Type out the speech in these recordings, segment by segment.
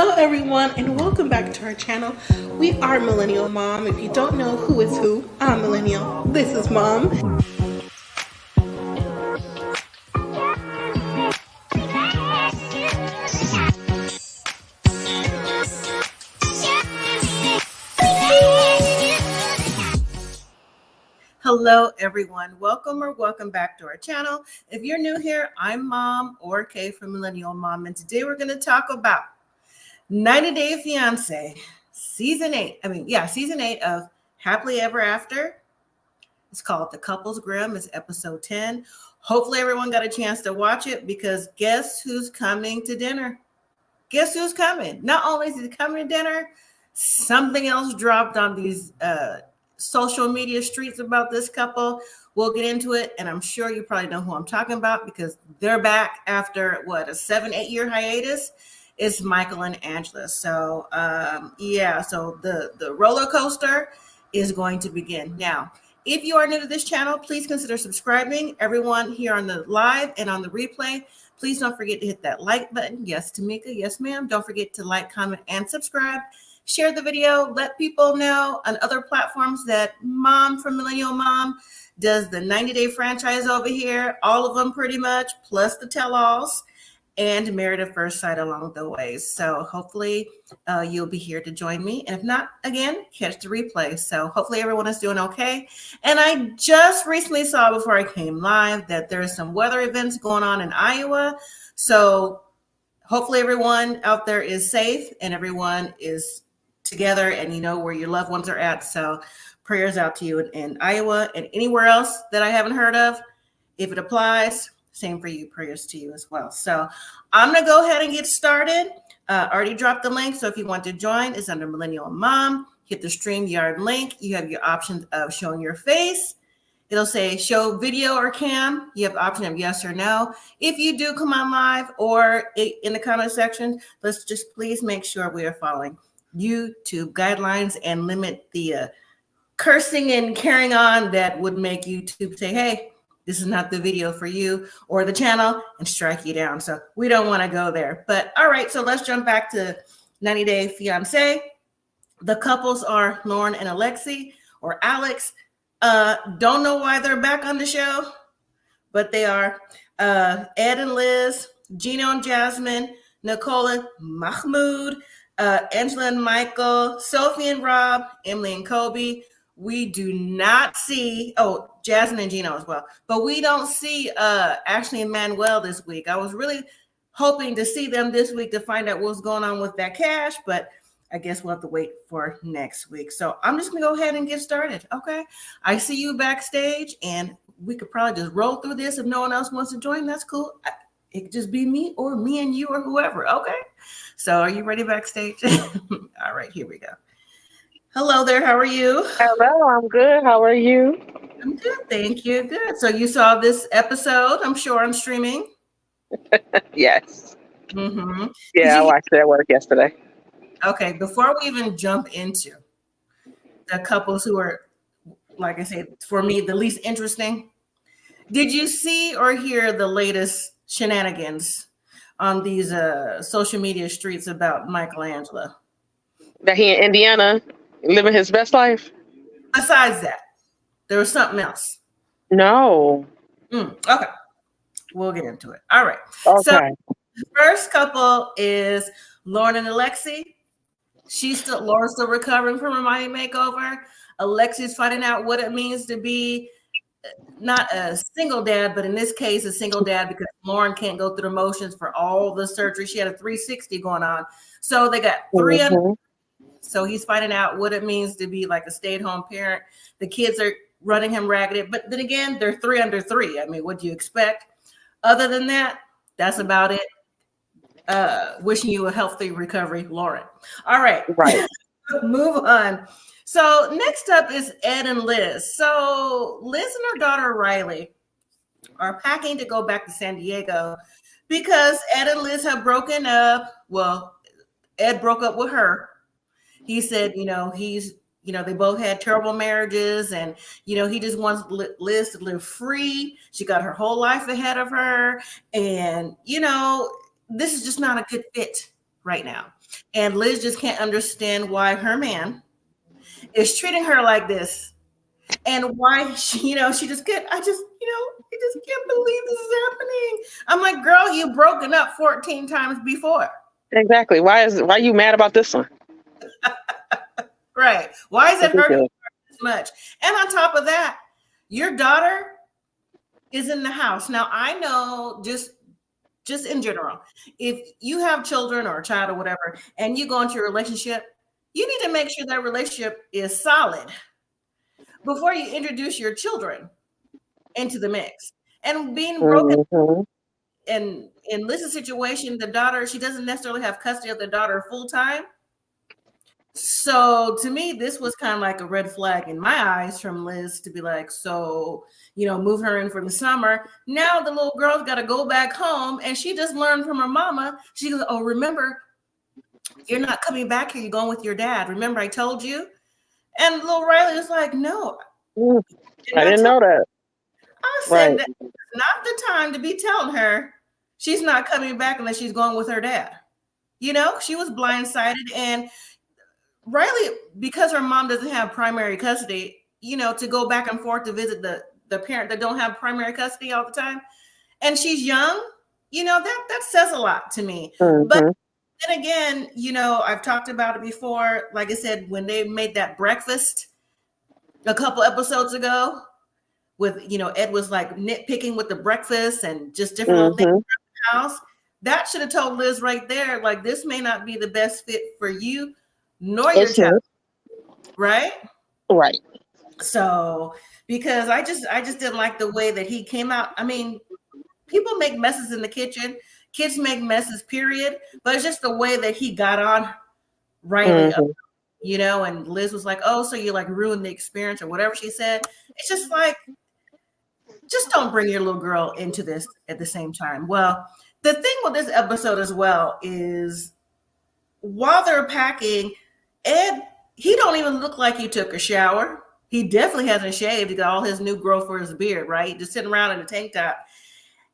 Hello everyone and welcome back to our channel. We are Millennial Mom. If you don't know who is who, I'm Millennial. This is Mom. Hello everyone, welcome back to our channel. If you're new here, I'm Mom or Kay from Millennial Mom, and today we're going to talk about 90 Day Fiancé, season 8 of Happily Ever After. It's called The Couple's Grim. It's episode 10. Hopefully everyone got a chance to watch it, because guess who's coming to dinner? Guess who's coming? Not only is he coming to dinner, something else dropped on these social media streets about this couple. We'll get into it, and I'm sure you probably know who I'm talking about, because they're back after a 7-8 year hiatus. It's Michael and Angela. So so the roller coaster is going to begin now. If you are new to this channel, please consider subscribing. Everyone here on the live and on the replay, please don't forget to hit that like button. Yes, Tamika. Yes, ma'am. Don't forget to like, comment, and subscribe. Share the video. Let people know on other platforms that Mom from Millennial Mom does the 90-day franchise over here. All of them pretty much, plus the tell-alls, and Married at First Sight along the way. So hopefully you'll be here to join me. And if not, again, catch the replay. So hopefully everyone is doing okay. And I just recently saw before I came live that there are some weather events going on in Iowa. So hopefully everyone out there is safe and everyone is together and you know where your loved ones are at. So prayers out to you in Iowa and anywhere else that I haven't heard of. If it applies, same for you, prayers to you as well. So I'm going to go ahead and get started. Already dropped the link. So if you want to join, it's under Millennial Mom. Hit the StreamYard link. You have your option of showing your face. It'll say show video or cam. You have the option of yes or no. If you do come on live or in the comment section, let's just please make sure we are following YouTube guidelines and limit the cursing and carrying on that would make YouTube say, hey, this is not the video for you or the channel, and strike you down. So we don't want to go there. But all right, so let's jump back to 90 Day Fiancé. The couples are Loren and Alexi, or Alex. Don't know why they're back on the show, but they are. Ed and Liz, Gino and Jasmine, Nicole and Mahmoud, Angela and Michael, Sophie and Rob, Emily and Kobe. We do not see, Jasmine and Gino as well, but we don't see Ashley and Manuel this week. I was really hoping to see them this week to find out what's going on with that cash, but I guess we'll have to wait for next week. So I'm just gonna go ahead and get started, okay? I see you backstage, and we could probably just roll through this. If no one else wants to join, that's cool. It could just be me or me and you or whoever, okay? So are you ready backstage? All right, here we go. Hello there, how are you? Hello, I'm good. How are you? I'm good, thank you. Good. So you saw this episode, I'm sure, on streaming? Yes. Mm-hmm. Yeah, I watched it at work yesterday. Okay, before we even jump into the couples who are, like I said, for me, the least interesting, did you see or hear the latest shenanigans on these social media streets about Michael and Angela? That he in Indiana living his best life? Besides that, there was something else. No. Okay, we'll get into it. All right. Okay. So the first couple is Loren and Alexi. Lauren's still recovering from her Miami makeover. Alexi's finding out what it means to be not a single dad, but in this case, a single dad, because Loren can't go through the motions for all the surgery. She had a 360 going on. So they got 300. So he's finding out what it means to be like a stay-at-home parent. The kids are running him ragged, but then again, they're 3 under 3. I mean, what do you expect? Other than that, that's about it. Wishing you a healthy recovery, Loren. All right. Right. Move on. So next up is Ed and Liz. So Liz and her daughter Riley are packing to go back to San Diego because Ed and Liz have broken up. Well, Ed broke up with her. He said, they both had terrible marriages, and, he just wants Liz to live free. She got her whole life ahead of her. And, this is just not a good fit right now. And Liz just can't understand why her man is treating her like this and why she, she just can't, I just can't believe this is happening. I'm like, girl, you've broken up 14 times before. Exactly. Why are you mad about this one? Right. Why is it hurting Ridiculous. this much? And on top of that, your daughter is in the house. Now I know just in general, if you have children or a child or whatever, and you go into a relationship, you need to make sure that relationship is solid before you introduce your children into the mix. And being broken Hmm. in Liz's situation, the daughter, she doesn't necessarily have custody of the daughter full time. So to me, this was kind of like a red flag in my eyes from Liz to be like, so, move her in for the summer. Now the little girl's got to go back home and she just learned from her mama. She goes, oh, remember, you're not coming back here. You're going with your dad. Remember, I told you? And little Riley was like, no, I didn't I didn't tell know that. I Right. said that it's not the time to be telling her she's not coming back unless she's going with her dad. She was blindsided. And Riley, because her mom doesn't have primary custody, to go back and forth to visit the parent that don't have primary custody all the time, and she's young, that says a lot to me. But Hmm. then again, I've talked about it before. Like I said, when they made that breakfast a couple episodes ago, with Ed was like nitpicking with the breakfast and just different little things Hmm. around the house. That should have told Liz right there, like, this may not be the best fit for you nor your It's child, not. right? Right. So because I just didn't like the way that he came out. I mean, people make messes in the kitchen, kids make messes, period. But it's just the way that he got on Riley, Hmm. and Liz was like, oh, so you like ruined the experience or whatever she said. It's just like, just don't bring your little girl into this at the same time. Well, the thing with this episode as well is while they're packing, Ed, he don't even look like he took a shower. He definitely hasn't shaved. He got all his new growth for his beard, right? Just sitting around in a tank top.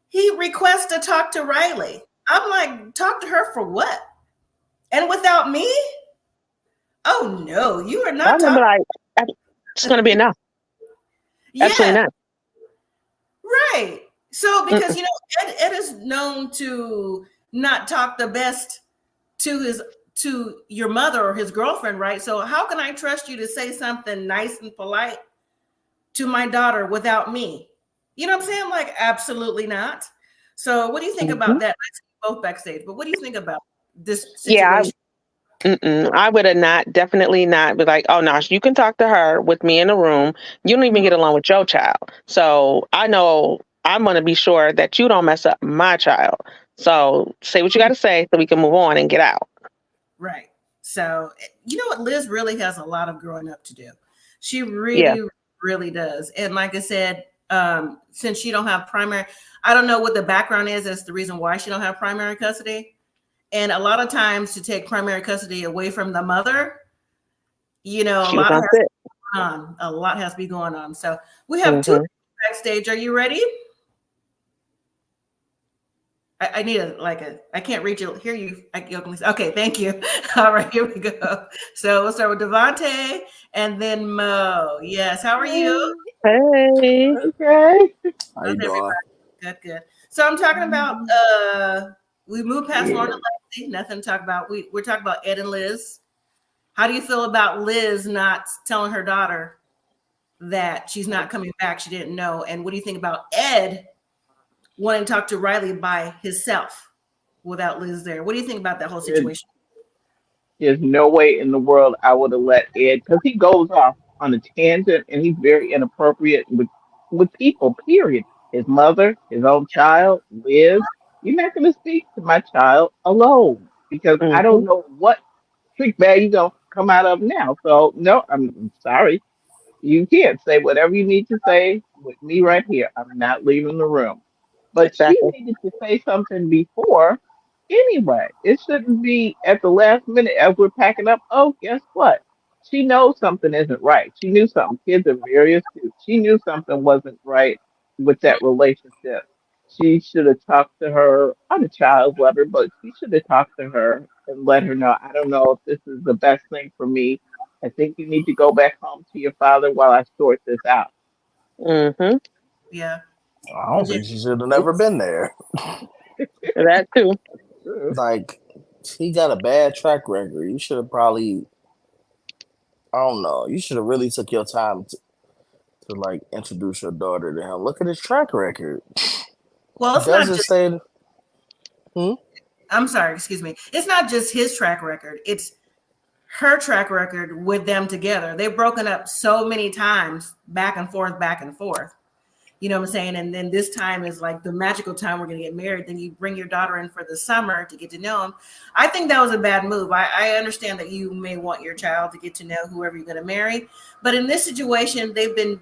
He requests to talk to Riley. I'm like, talk to her for what? And without me? Oh no, you are I not remember talking. like it's gonna be enough. Absolutely Yeah, not. right. So because Mm-mm. Ed is known to not talk the best to your mother or his girlfriend, right? So how can I trust you to say something nice and polite to my daughter without me? You know what I'm saying? Like, absolutely not. So what do you think Hmm. about that? I see you both backstage, but what do you think about this Yeah, situation? I would have not, definitely not be like, oh, no, you can talk to her with me in the room. You don't even get along with your child. So I know I'm going to be sure that you don't mess up my child. So say what you got to say so we can move on and get out. Right. So you know what? Liz really has a lot of growing up to do. She Yeah. really, really does. And like I said, since she don't have primary, I don't know what the background is as the reason why she don't have primary custody. And a lot of times to take primary custody away from the mother, a She was lot has not to fit. be going on. A lot has to be going on. So we have two Hmm. backstage. Are you ready? I need I can't reach you, hear you. Okay, thank you. All right, here we go. So we'll start with Devontae and then Mo. Yes, how are you? Hey. Okay. How How's you doing? everybody? Good, good. So I'm talking about, we moved past Lauren and Alexi, nothing to talk about. We're talking about Ed and Liz. How do you feel about Liz not telling her daughter that she's not coming back? She didn't know. And what do you think about Ed wanting to talk to Riley by himself without Liz there? What do you think about that whole There- situation? There's no way in the world I would have let Ed, because he goes off on a tangent and he's very inappropriate with people, period. His mother, his own child, Liz. You're not going to speak to my child alone because I Hmm. don't know what trick bag you're going to come out of now. So, no, I'm sorry. You can't say whatever you need to say with me right here. I'm not leaving the room. But she Exactly. needed to say something before anyway. It shouldn't be at the last minute as we're packing up. Oh, guess what? She knows something isn't right. She knew something. Kids are very astute. She knew something wasn't right with that relationship. She should have talked to her. I'm a child's lover, but she should have talked to her and let her know, I don't know if this is the best thing for me. I think you need to go back home to your father while I sort this out. Mm-hmm. Yeah. I don't Yeah. think she should have never Oops. been there. That too. Like, he got a bad track record. You should have probably, I don't know, you should have really took your time to like introduce your daughter to him. Look at his track record. Well, He it's not doesn't just, stay. Hmm? I'm sorry, excuse me. It's not just his track record. It's her track record with them together. They've broken up so many times, back and forth, back and forth. You know what I'm saying? And then this time is like the magical time we're going to get married. Then you bring your daughter in for the summer to get to know him. I think that was a bad move. I understand that you may want your child to get to know whoever you're going to marry. But in this situation, they've been,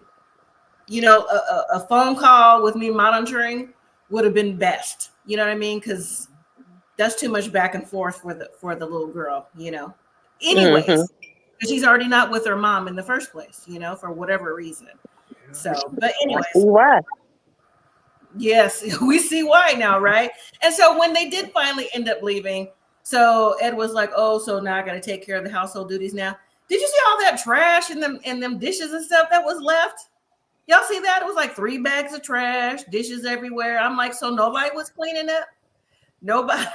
a phone call with me monitoring would have been best. You know what I mean? Because that's too much back and forth for the little girl, Mm-hmm. Anyways, because she's already not with her mom in the first place, for whatever reason. So, but I see anyways, why. yes, we see why now, right? And so when they did finally end up leaving, so Ed was like, "Oh, so now I got to take care of the household duties now." Did you see all that trash and them dishes and stuff that was left? Y'all see that? It was like 3 bags of trash, dishes everywhere. I'm like, so nobody was cleaning up? Nobody.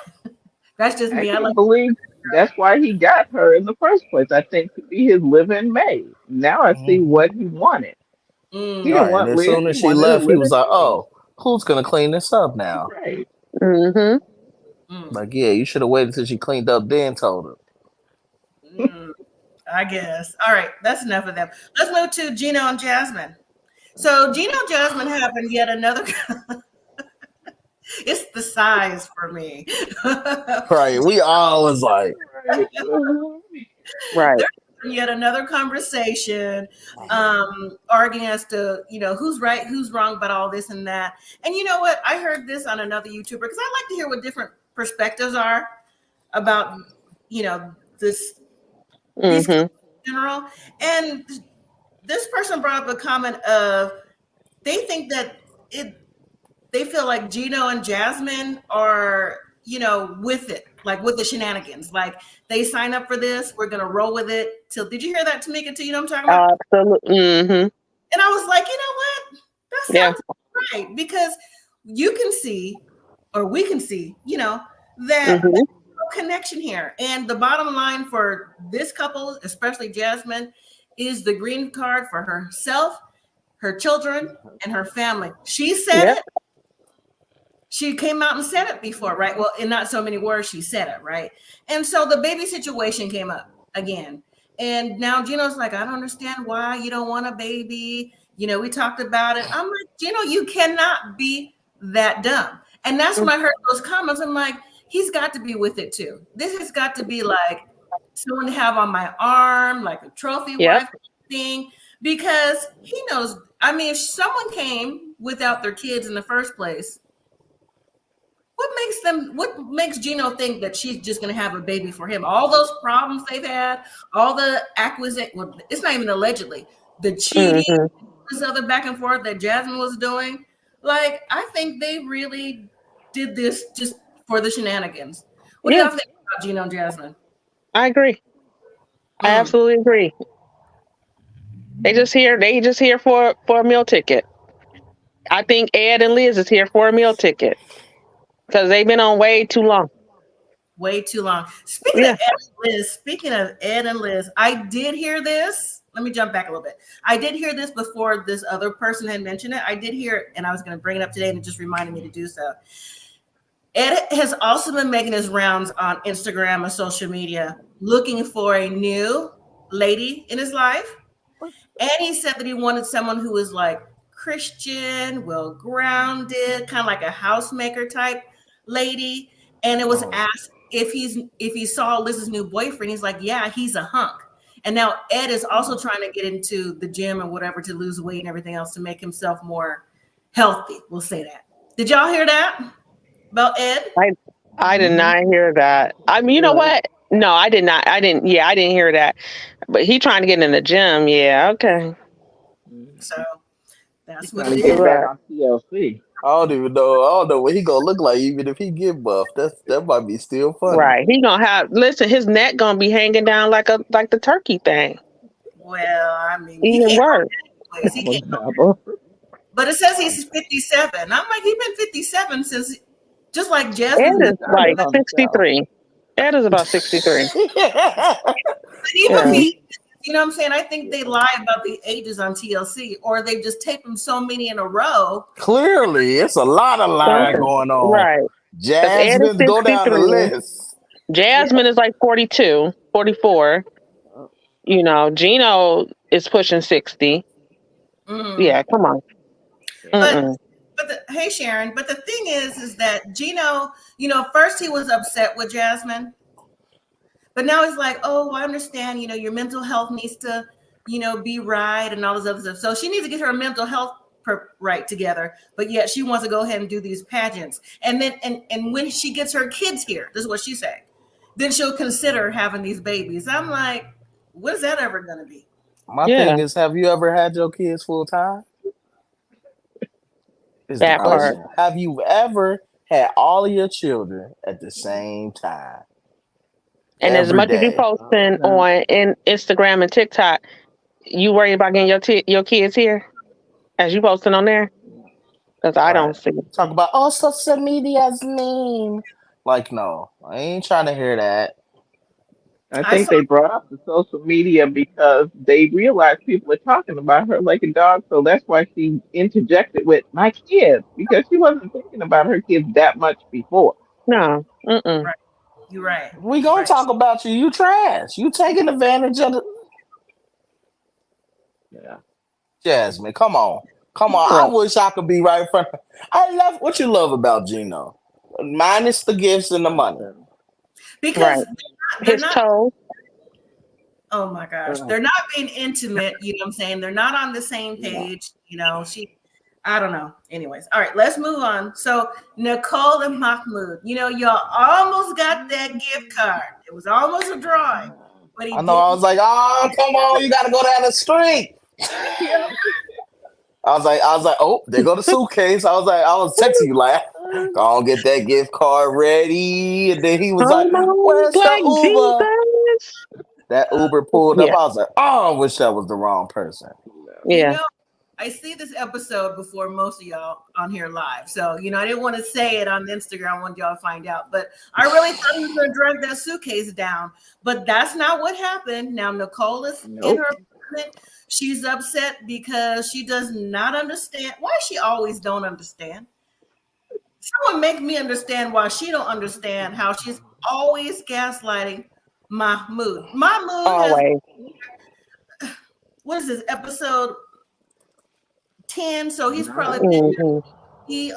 That's just I me. I like. can't believe that's why he got her in the first place. I think to be his live-in maid. Now I see Mhm. what he wanted. He didn't Right. And want as Liz. soon He as she wanted a left, he was live-in like, maid. "Oh, who's gonna clean this up now?" Right. Mm-hmm. Mm, Like, yeah, you should have waited till she cleaned up, then told her. mm, I guess. All right, that's enough of them. Let's move to Gino and Jasmine. So Gino and Jasmine happened yet another. It's the size for me. Right. We all was like, Right. Right. There's yet another conversation, arguing as to who's right, who's wrong about all this and that. And you know what? I heard this on another YouTuber because I like to hear what different perspectives are about this these Mm-hmm. in general. And this person brought up a comment of they think that it they feel like Gino and Jasmine are, with it, like with the shenanigans. Like they sign up for this, we're gonna roll with it. Till did you hear that, Tamika? Too, you know what I'm talking about? Absolutely. Mm-hmm. And I was like, you know what? That Yeah. sounds right because you can see, or we can see, that Mm-hmm. there's no connection here. And the bottom line for this couple, especially Jasmine, is the green card for herself, her children, and her family. She said Yep. it. She came out and said it before, right? Well, in not so many words, she said it, right? And so the baby situation came up again. And now Gino's like, I don't understand why you don't want a baby. We talked about it. I'm like, Gino, you cannot be that dumb. And that's when I heard those comments. I'm like, he's got to be with it too. This has got to be like someone to have on my arm, like a trophy Yep. wife thing, because he knows. I mean, if someone came without their kids in the first place, what makes Gino think that she's just going to have a baby for him? All those problems they've had, all the acquisition, well, it's not even allegedly, the cheating, Mm-hmm. this other back and forth that Jasmine was doing. Like, I think they really did this just for the shenanigans. What do Yeah. y'all think about Gino and Jasmine? I agree. I Mm. absolutely agree. They just here for a meal ticket. I think Ed and Liz is here for a meal ticket because they've been on way too long. Way too long. Yeah. Speaking of Ed and Liz, I did hear this. Let me jump back a little bit. I did hear this before this other person had mentioned it. I did hear it, and I was going to bring it up today, and it just reminded me to do so. Ed has also been making his rounds on Instagram and social media looking for a new lady in his life. And he said that he wanted someone who was like Christian, well grounded, kind of like a housemaker type lady. And it was asked if he saw Liz's new boyfriend. He's like, yeah, he's a hunk. And now Ed is also trying to get into the gym and whatever to lose weight and everything else to make himself more healthy. We'll say that. Did y'all hear that about Ed? I did not hear that. I mean, you know what? No, I did not. I didn't. Yeah, I didn't hear that. But he trying to get in the gym. Yeah. Okay. So He's that's what trying it to get is. back Right. on TLC. don't even know. I don't know what he gonna look like even if he get buff. That might be still funny. Right. He gonna have listen, his neck gonna be hanging down like the turkey thing. Well, I mean, he Even can't go worse. anyways. He can't go. But it says he's 57. I'm like, he's been 57 since, just like Ed Jasmine's been. is like on the show. 63. Ed is about 63. But even if Yeah. he, you know what I'm saying? I think they lie about the ages on TLC, or they just tape them so many in a row. Clearly, it's a lot of lying Something. going on. Right. Because Ed is Jasmine, go down the 63. list. Jasmine is like 42, 44. You know, Gino is pushing 60. Mm. Yeah, come on. But Mm-mm. hey Sharon, but the thing is that Gino, first he was upset with Jasmine, but now he's like, oh, I understand, your mental health needs to, be right and all this other stuff. So she needs to get her mental health right together, but yet she wants to go ahead and do these pageants. And then and when she gets her kids here, this is what she said, then she'll consider having these babies. I'm like, what is that ever gonna be? My Yeah, thing is, have you ever had your kids full time? Is the that part. question. Have you ever had all of your children at the same time? And as Every much as you day. posting No. on in Instagram and TikTok, you worry about getting your kids here as you posting on there? Because I Right. don't see it. Talk about, oh, social media's mean. Like, no, I ain't trying to hear that. I I think saw they brought up the social media because they realized people were talking about her like a dog, so that's why she interjected with my kids because she wasn't thinking about her kids that much before. No. Mm-mm. right. You're right. We gonna Right. talk about you. You trash. You taking advantage of the Yeah. Jasmine. Come on. Come on. I Right. wish I could be right in front of I love what you love about Gino. Minus the gifts and the money. Because Right. they're His not. toe. Oh my gosh, Uh, they're not being intimate. You know what I'm saying? They're not on the same no. page. I don't know. Anyways, all right, let's move on. So Nicole and Mahmoud, y'all almost got that gift card. It was almost a drawing, but he I know I didn't. was like, oh, come on, you gotta go down the street. Yeah. I was like, oh, there go the suitcase. I was texting you like, go on, get that gift card ready. And then he was like, Almost where's the like Uber? Jesus. That Uber pulled up. Yeah. I was like, oh, I wish that was the wrong person. You Yeah. know, I see this episode before most of y'all on here live. So, I didn't want to say it on Instagram. I wanted y'all to find out. But I really thought he was going to drag that suitcase down. But that's not what happened. Now, Nicole is in Nope. her apartment. She's upset because she does not understand. Why she always don't understand? Someone make me understand why she don't understand how she's always gaslighting Mahmoud. Mahmoud has, Always. what is this, episode 10? So he's probably been Hmm. he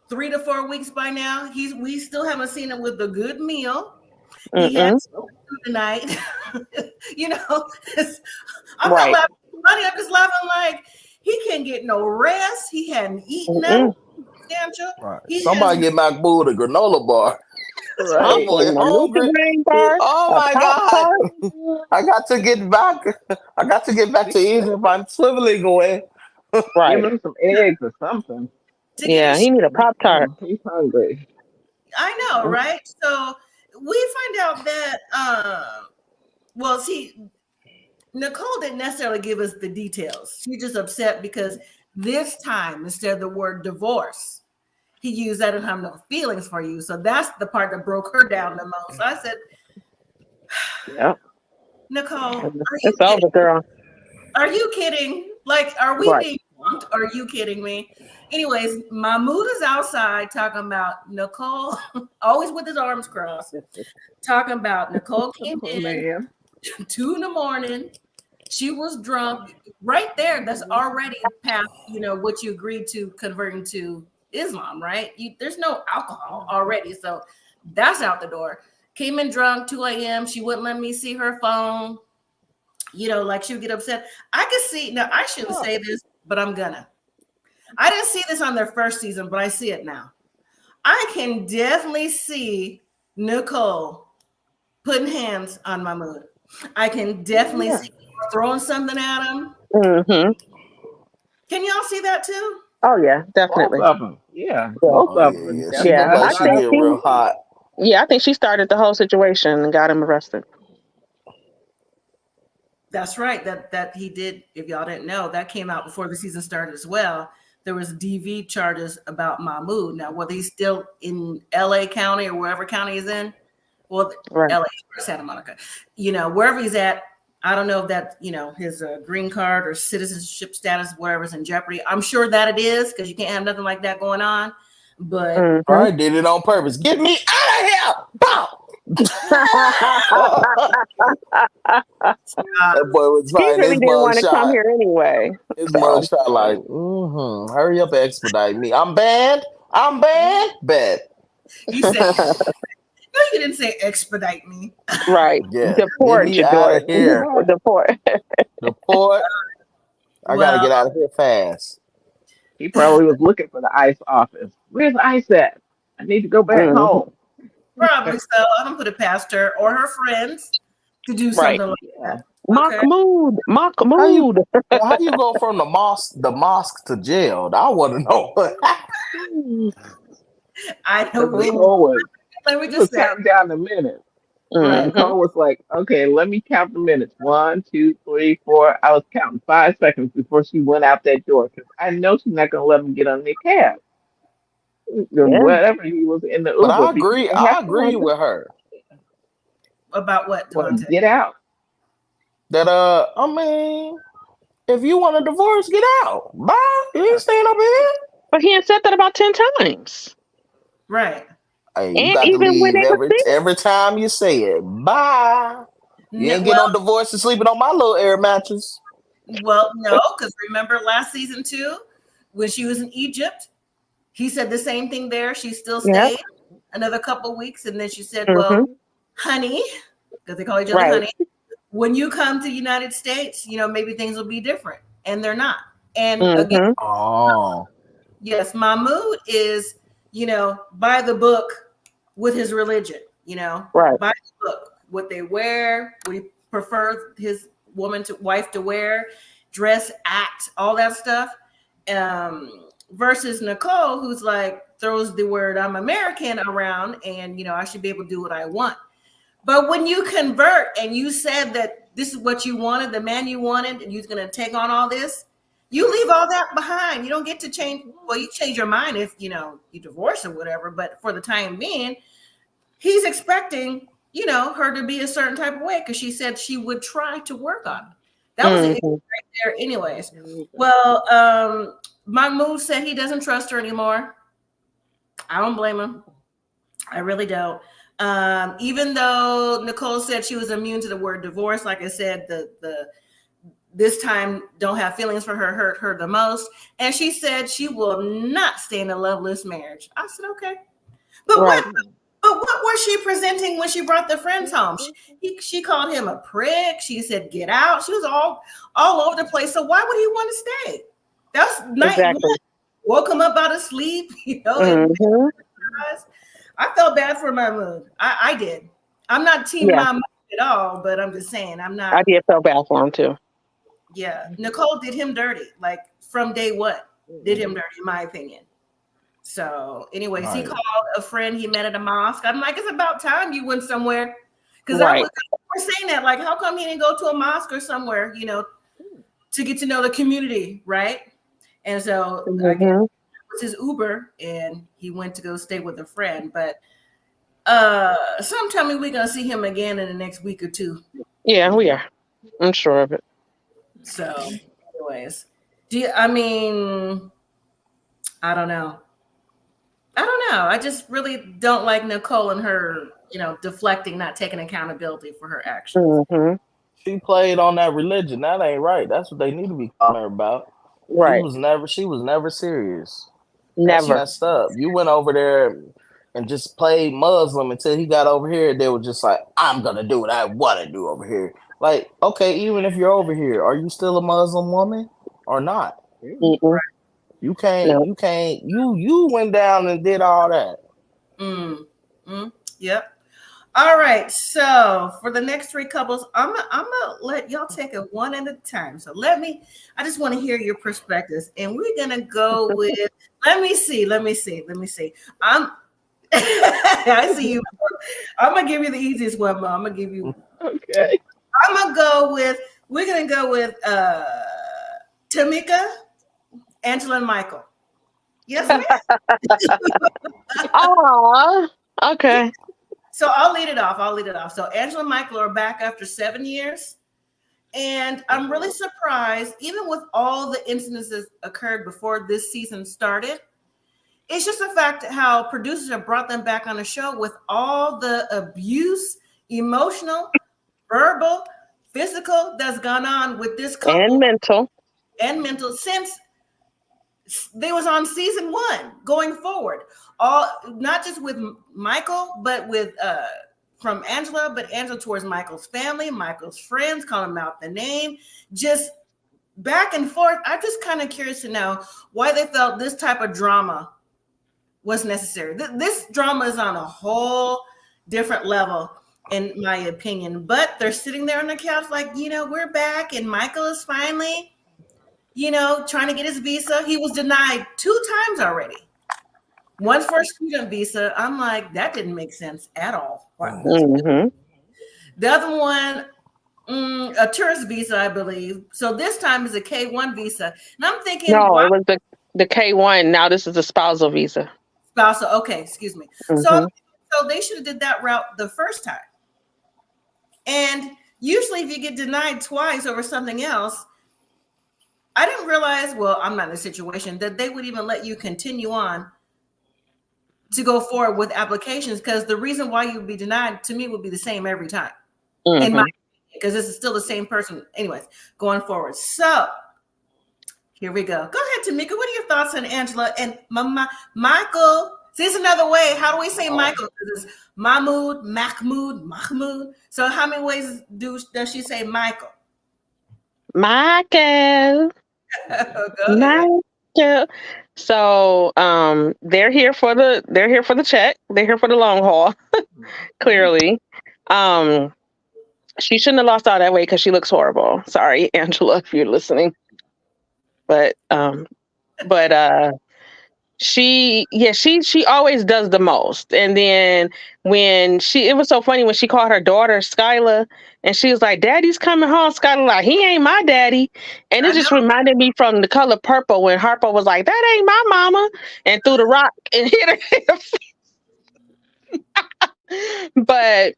3 to 4 weeks by now. We still haven't seen him with a good meal. He had Mm-mm. tonight. you know, I'm not Right. laughing funny. I'm just laughing like he can't get no rest. He hadn't eaten nothing Mm-mm. substantial. Right. He has Somebody get Mahmoud a granola bar. That Right. boy Something. A hungry. Nutri-Grain bar. Oh A my Pop God. Tart. I got to get back. I got to get back to Egypt. I'm swiveling away. Give Right. him some eggs or something. to get Yeah. his. He need a Pop Tart. He's hungry. I know, right? So we find out that well, see, Nicole didn't necessarily give us the details. She just upset because this time instead of the word divorce, he used I don't have no feelings for you. So that's the part that broke her down the most. I said, Yeah. Nicole, are you It's over, kidding? girl. Are you kidding? Like, are we Right. being punked? Are you kidding me? Anyways, Mahmoud is outside talking about Nicole, always with his arms crossed, talking about Nicole came Oh in man. 2 in the morning. She was drunk. Right there, that's already past, what you agreed to converting to Islam, right? There's no alcohol already. So that's out the door. Came in drunk, 2 a.m. She wouldn't let me see her phone. Like she would get upset. I could see, now I shouldn't say this, but I'm gonna. I didn't see this on their first season, but I see it now. I can definitely see Nicole putting hands on Mahmoud. I can definitely Yeah. see her throwing something at him. Mm-hmm. Can y'all see that too? Oh yeah, Both definitely. of them. Yeah, Yeah. both Oh of yeah, them yeah. She Yeah, looked definitely like I she got think up. getting she. real hot. Yeah, I think she started the whole situation and got him arrested. That's right. That he did. If y'all didn't know, that came out before the season started as well. There was DV charges about Mahmoud. Now, whether he's still in LA County or wherever county he's in, well, Right. LA or Santa Monica, wherever he's at, I don't know if that, his green card or citizenship status, whatever's in jeopardy. I'm sure that it is because you can't have nothing like that going on. But Mm-hmm. Probably did it on purpose. Get me out of here! Bow! uh, That boy was He fine. really His didn't want to come mugshot. here anyway. His So mugshot like, hurry up, expedite me. I'm banned. I'm banned. Bad. he said, no, you didn't say expedite me. right, Yeah. Get deport me your out of daughter. here. Deport. The port. I gotta Well, get out of here fast. He probably was looking for the ICE office. Where's ICE at? I need to go back Hmm. home. probably so. I don't put it past her or her friends to do Right, something like Yeah. that. Okay. Mahmoud, How you Mahmoud. how you go from the mosque to jail? I wanna know what I know. Because Nicole Let me she was just say, counting down the minutes. right. Hmm. Nicole was like, okay, let me count the minutes. 1, 2, 3, 4. I was counting 5 seconds before she went out that door because I know she's not going to let him get on the cab. Yeah, Whatever he was in the But Uber because they I have to agree like with her. About what, Devontae? get out. That I mean, if you want a divorce, get out. Bye. You ain't staying up here. but he had said that about 10 times, Right. Hey, you and got to even when leave they were every time you say it. Bye. You ain't getting Well, no divorce and sleeping on my little air mattress. no, because remember last season too, when she was in Egypt, he said the same thing there. She still yeah, stayed another couple weeks, and then she said, "Well, hmm honey," because they call each other right, honey. When you come to the United States, maybe things will be different, and they're not. And again, hmm Oh. yes, Mahmoud is, by the book with his religion, right, by the book, what they wear, what he prefers his wife to wear, dress, act, all that stuff. Versus Nicole, who's like throws the word "I'm American" around, and I should be able to do what I want. But when you convert and you said that this is what you wanted, the man you wanted, and you're going to take on all this, you leave all that behind. You don't get to change. Well, you change your mind if you divorce or whatever. But for the time being, he's expecting her to be a certain type of way because she said she would try to work on it. That was the issue hmm right there, anyways. Well, Mahmoud said he doesn't trust her anymore. I don't blame him. I really don't. Even though Nicole said she was immune to the word divorce, like I said, the this time don't have feelings for her hurt her the most, and she said she will not stay in a loveless marriage. I said okay, but right, what? But what was she presenting when she brought the friends home? She called him a prick. She said get out. She was all over the place. So why would he want to stay? That was night one. exactly. Woke him up out of sleep. And Hmm. I felt bad for Mahmoud. I did. I'm not team Yeah, Mahmoud at all, but I'm just saying I'm I not. did feel bad for him too. Yeah, Nicole did him dirty, like from day one. Did him dirty, in my opinion. So, anyways, he Right. called a friend he met at a mosque. I'm like, it's about time you went somewhere, because Right. we're saying that. Like, how come he didn't go to a mosque or somewhere, to get to know the community, right? And so I guess Hmm. it was his Uber, and he went to go stay with a friend. But sometime we're gonna see him again in the next week or two. Yeah, we are. I'm sure of it. So, anyways, I mean, I don't know. I don't know. I just really don't like Nicole and her, deflecting, not taking accountability for her actions. Hmm. She played on that religion. That ain't right. That's what they need to be calling her about. She Right. was never serious. That's Never. messed up. You went over there and just played Muslim until he got over here. They were just like, I'm gonna do what I want to do over here. Like, okay, even if you're over here, are you still a Muslim woman or not? Mm-mm. You can't. No. You can't. You went down and did all that. Mm, yep. All right. So for the next three couples, I'm gonna let y'all take it one at a time. So I just want to hear your perspectives. And we're gonna go with let me see. I see you. I'm gonna give you the easiest one, Mom. I'm gonna give you Okay. I'm gonna go with we're gonna go with Tamika, Angela, and Michael. Yes, ma'am. Oh, okay. So I'll lead it off. So Angela and Michael are back after 7 years. And I'm really surprised, even with all the incidences occurred before this season started. It's just a fact how producers have brought them back on the show with all the abuse, emotional, verbal, physical that's gone on with this And couple mental. and mental since they was on season one going forward. All not just with Michael, but with from Angela, but Angela towards Michael's family, Michael's friends, calling him out the name, just back and forth. I'm just kind of curious to know why they felt this type of drama was necessary. This drama is on a whole different level, in my opinion. But they're sitting there on the couch, like, we're back, and Michael is finally, trying to get his visa. He was denied 2 times already. One for a student visa. I'm like, that didn't make sense at all. Mm-hmm. The other one, a tourist visa, I believe. So this time is a K1 visa. And I'm thinking, No, why it was the K1. Now this is a spousal visa. spousal? Okay, excuse me. Mm-hmm. So they should have did that route the first time. And usually if you get denied twice over something else, I didn't realize, well, I'm not in a situation that they would even let you continue on to go forward with applications, because the reason why you would be denied to me would be the same every time. Mm-hmm. Because this is still the same person. Anyways, going forward. So here we go. Go ahead, Tamika. What are your thoughts on Angela and Michael? See, it's another way. How do we say Michael? Because it's Mahmoud. So how many ways does she say Michael? Michael. Go ahead. Michael. So they're here for the check. They're here for the long haul, clearly. She shouldn't have lost all that weight because she looks horrible. Sorry, Angela, if you're listening. But she always does the most. And then it was so funny when she called her daughter Skyla, and she was like, "Daddy's coming home." Skyla like, "He ain't my daddy." And it I just know. reminded me from The Color Purple when Harpo was like, "That ain't my mama," and threw the rock and hit her. But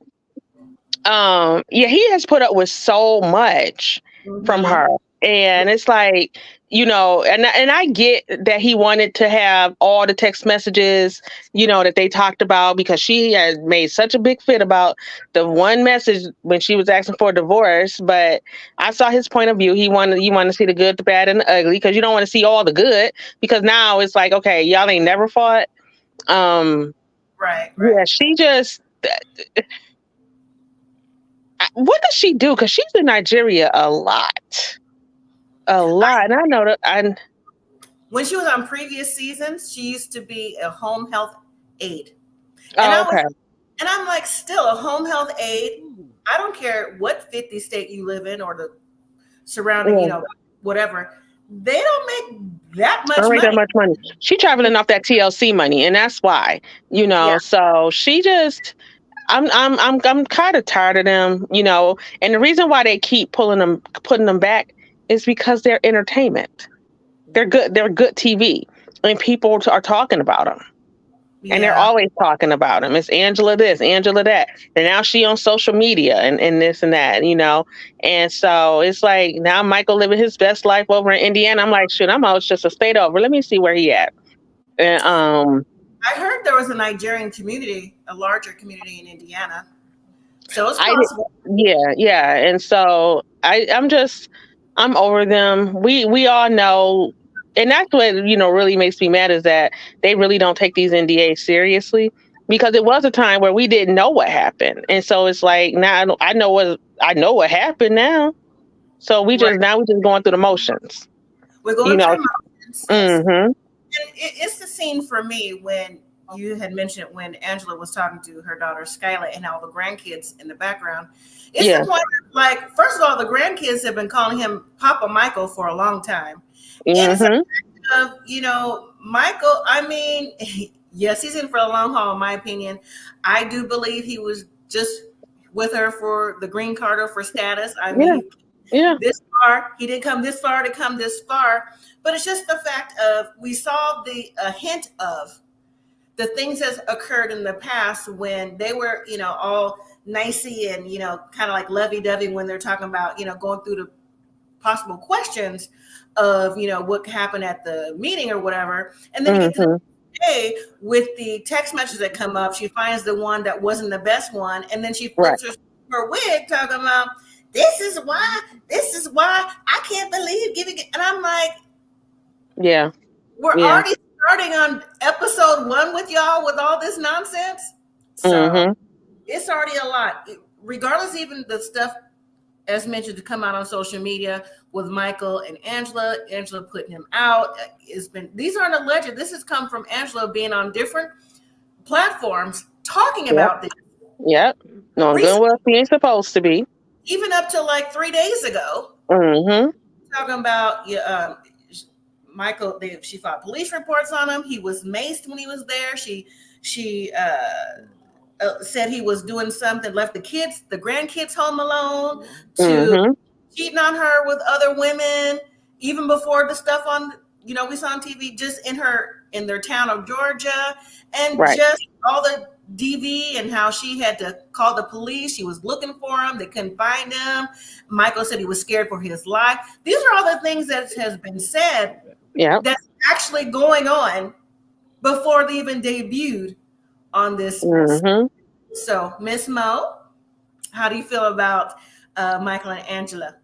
he has put up with so much from Mm-hmm. her. And it's like, and I get that he wanted to have all the text messages, that they talked about, because she had made such a big fit about the one message when she was asking for a divorce. But I saw his point of view. You want to see the good, the bad, and the ugly, because you don't want to see all the good, because now it's like, okay, y'all ain't never fought. Right. Yeah, she just, what does she do? Because she's in Nigeria a lot. And I know that. When she was on previous seasons, she used to be a home health aide. And Oh, okay. I'm like, still a home health aide. I don't care what 50 state you live in or the surrounding, Yeah. whatever. They don't make that much Don't make that money. much money. She traveling off that TLC money, and that's why, Yeah. So she just, I'm kind of tired of them, And the reason why they keep putting them back is because they're entertainment. They're good. They're good TV, and people are talking about them. And they're Yeah. always talking about him. It's Angela this, Angela that. And now she on social media and this and that, And so it's like now Michael living his best life over in Indiana. I'm like, shoot, I'm out just a state over. Let me see where he at. And I heard there was a Nigerian community, a larger community in Indiana. So it's possible. yeah. And so I'm over them. We all know, and that's what really makes me mad, is that they really don't take these NDAs seriously, because it was a time where we didn't know what happened, and so it's like now I know what happened now. So we just going through the motions. We're going through motions. Yes. Mm-hmm. And it's the scene for me when you had mentioned when Angela was talking to her daughter Skylar and all the grandkids in the background. It's Yeah. the point of, like, first of all, the grandkids have been calling him Papa Michael for a long time. And it's a Mm-hmm. fact of, Michael, I mean, yes, he's in for a long haul, in my opinion. I do believe he was just with her for the green card or for status. I Yeah. mean, Yeah. this far, he didn't come this far to come this far. But it's just the fact of we saw a hint of the things that occurred in the past when they were, all nicey and, kind of like lovey-dovey when they're talking about, going through the possible questions of, what happened at the meeting or whatever. And then you get to Mm-hmm. the day with the text messages that come up. She finds the one that wasn't the best one. And then she Right. flips her wig talking about, this is why I can't believe giving it. And I'm like, Yeah. we're Yeah. already starting on episode 1 with y'all with all this nonsense. So Mm-hmm. it's already a lot. Regardless, even the stuff, as mentioned, to come out on social media with Michael and Angela putting him out. These aren't alleged. This has come from Angela being on different platforms talking Yep. about this. Yep. No, doing what he ain't supposed to be. Even up to like 3 days ago, Mm-hmm. talking about Michael. She filed police reports on him. He was maced when he was there. She said he was doing something, left the grandkids home alone, to Mm-hmm. cheating on her with other women, even before the stuff on, we saw on TV, just in their town of Georgia, and Right. just all the DV and how she had to call the police. She was looking for him. They couldn't find him. Michael said he was scared for his life. These are all the things that has been said Yeah. that's actually going on before they even debuted on this. Mm-hmm. So, Miss Mo, how do you feel about Michael and Angela?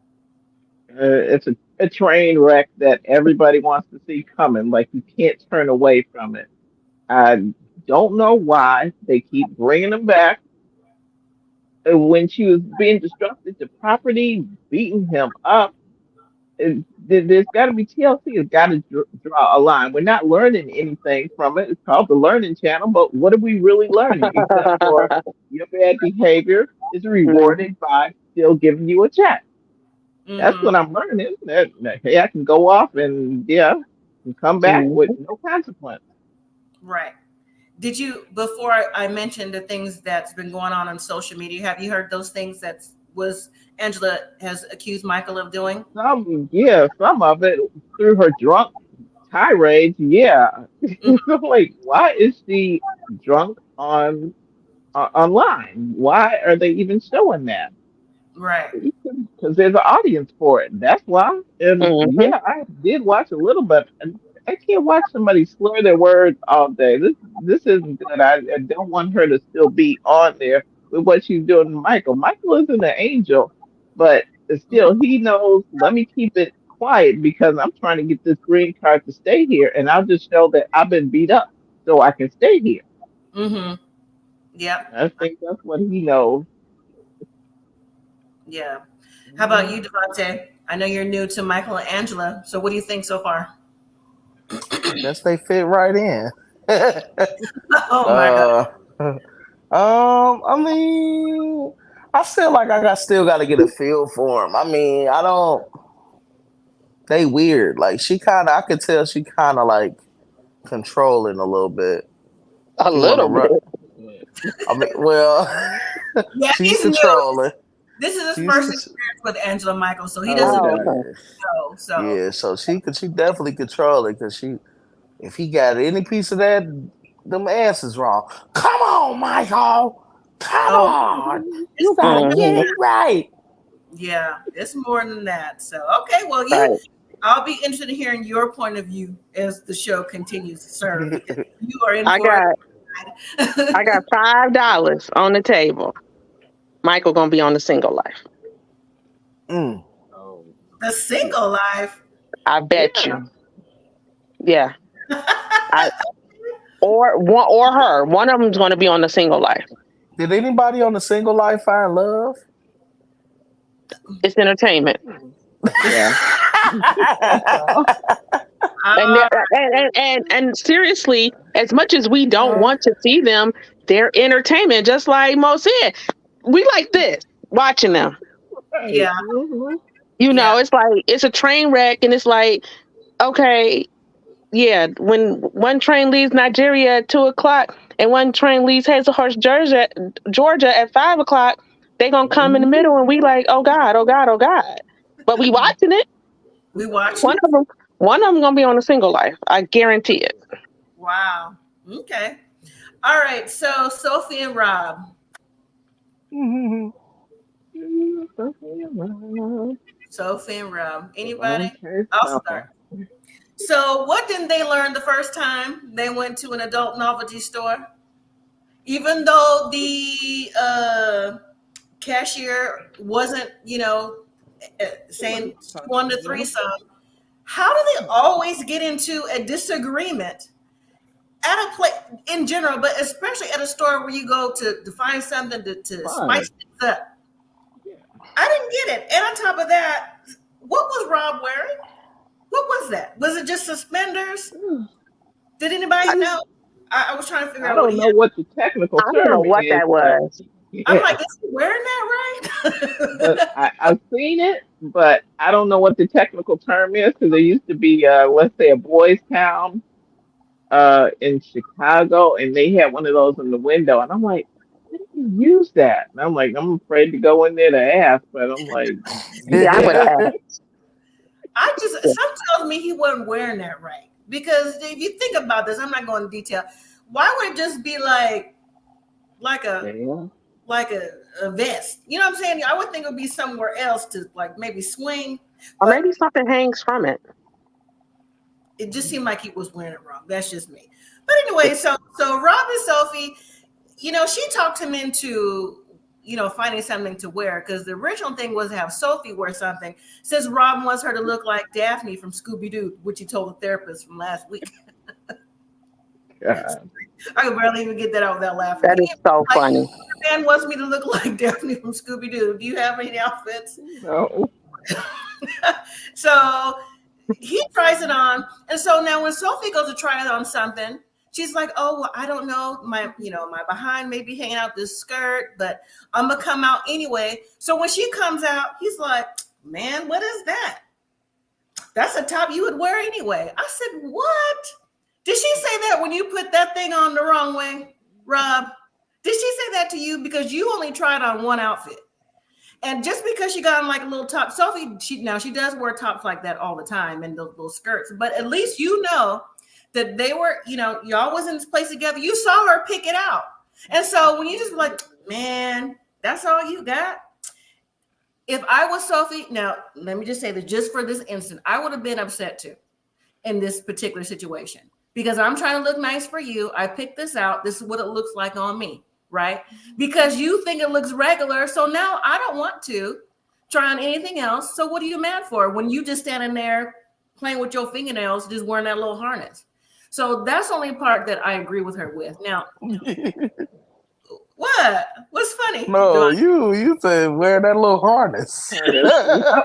It's a train wreck that everybody wants to see coming. Like you can't turn away from it. I don't know why they keep bringing them back. When she was being destructive to property, beating him up, there's got to be TLC has got to draw a line. We're not learning anything from it. It's called the Learning Channel, but what are we really learning except for your bad behavior is rewarded by still giving you a check? That's Mm-hmm. what I'm learning. That hey, I can go off and and come back with Mm-hmm. no consequence. Right. Did you, before I mentioned the things that's been going on social media, have you heard those things that was Angela has accused Michael of doing? Some of it through her drunk tirades. Yeah, Mhm. like why is she drunk online? Why are they even showing that? Right. Because there's an audience for it. That's why. And Mm-hmm. yeah, I did watch a little bit. And I can't watch somebody slur their words all day. This isn't good. I don't want her to still be on there with what she's doing to Michael. Michael isn't an angel, but still he knows. Let me keep it quiet because I'm trying to get this green card to stay here, and I'll just show that I've been beat up so I can stay here. Mm-hmm. Yep. I think that's what he knows. Yeah. How about you, Devontae? I know you're new to Michael and Angela. So what do you think so far? I guess they fit right in. Oh my God. uh, I mean, I feel like still got to get a feel for them. I mean, I don't. They weird. Like I could tell she kind of like controlling a little bit. A She want to little run. bit. I mean, well, Yeah, she's he's new. controlling. This is his She's first con- experience with Angela Michael, so he doesn't Oh, really okay. yeah, know. So yeah. So she definitely controlling because if he got any piece of that, them asses wrong. Come on, Michael. Come oh, on. it's You more gotta than get Mm-hmm. it right. yeah, it's more than that. So okay, well Right. I'll be interested in hearing your point of view as the show continues, sir, because you are in I for got it. I got $5 on the table. Michael gonna be on the single life. Mm. Oh, The single life. I bet yeah. you. Yeah. I or her. One of them's gonna be on the single life. Did anybody on the single life find love? It's entertainment. Yeah. And Uh, and seriously, as much as we don't Uh, want to see them, they're entertainment. Just like Mo said, we like this watching them. right. Yeah, You yeah. know, it's like it's a train wreck, and it's like, okay, yeah. When one train leaves Nigeria at 2 o'clock, and one train leaves Hazelhurst, Georgia at 5 o'clock, they gonna come in the Mhm. middle, and we like, oh God, oh God, oh God. But we watching it. We watching One it. of them, one of them gonna be on a single life. I guarantee it. Wow. Okay. All right. So Sophie and Rob. Sophie and Rob. Anybody? Okay, I'll Papa. start. So what didn't they learn the first time they went to an adult novelty store? Even though the cashier wasn't, saying she wanted a threesome, how do they always get into a disagreement at a place in general, but especially at a store where you go to find something to Fine. spice things up? Yeah. I didn't get it. And on top of that, what was Rob wearing? What was that? Was it just suspenders? Did anybody know? I was trying to figure I out what don't he know had. what the technical I don't know term what is, that but was. I'm yeah, like, is he wearing but that I've seen it, but I don't know what the technical term is because there used to be, let's say, a boys' town in Chicago, and they had one of those in the window, and I'm like, how do you use that? And I'm like, I'm afraid to go in there to ask, but I'm like, Yeah, I would have yeah, asked. I just some tells me he wasn't wearing that right. Because if you think about this, I'm not going into detail. Why would it just be like a yeah, a vest? You know what I'm saying? I would think it would be somewhere else to like maybe swing, Or but maybe something hangs from it. it just seemed like he was wearing it wrong. That's just me. But anyway, so Rob and Sophie, she talked him into finding something to wear because the original thing was to have Sophie wear something. Since Rob wants her to look like Daphne from Scooby Doo, which he told the therapist from last week. God, I could barely even get that out without laughing. That is so Like, funny. the man wants me to look like Daphne from Scooby Doo. Do you have any outfits? no, So he tries it on, and so now when Sophie goes to try it on something, she's like, "Oh, well, I don't know, my behind may be hanging out this skirt, but I'm gonna come out anyway." So when she comes out, he's like, "Man, what is that? That's a top you would wear anyway." I said, "What? Did she say that when you put that thing on the wrong way, Rob? Did she say that to you because you only tried on one outfit?" And just because she got on like a little top, Sophie, she does wear tops like that all the time and those little skirts. But at least that they were, y'all was in this place together. You saw her pick it out. And so when you just like, man, that's all you got. If I was Sophie, now let me just say that just for this instant, I would have been upset too in this particular situation because I'm trying to look nice for you. I picked this out. This is what it looks like on me. Right? Because you think it looks regular. So now I don't want to try on anything else. So what are you mad for when you just standing there playing with your fingernails, just wearing that little harness? So that's the only part that I agree with her with. Now, what? What's funny? No, you said wear that little harness. I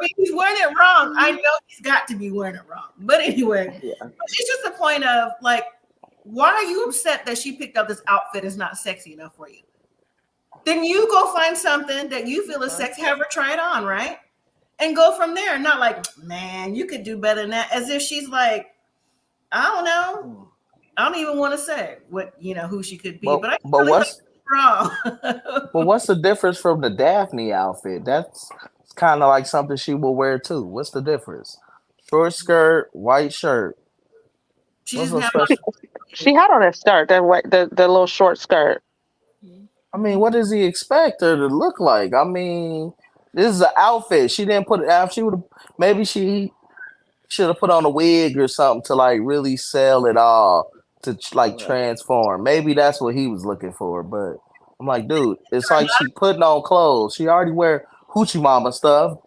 mean, he's wearing it wrong. I know he's got to be wearing it wrong. But anyway, yeah, it's just a point of like, why are you upset that she picked up this outfit is not sexy enough for you? Then you go find something that you feel is sexy, have her try it on, right? And go from there. Not like, man, you could do better than that. As if she's like, I don't know. I don't even want to say who she could be, but I but really what's wrong. but what's the difference from the Daphne outfit? That's kind of like something she will wear too. What's the difference? Short skirt, white shirt. She What's doesn't so have special? She had on a skirt, the little short skirt. I mean, what does he expect her to look like? I mean, this is an outfit. She didn't put it out. She would have maybe she should have put on a wig or something to like really sell it all to like right. transform. Maybe that's what he was looking for. But I'm like, dude, it's like she putting on clothes. She already wear hoochie mama stuff.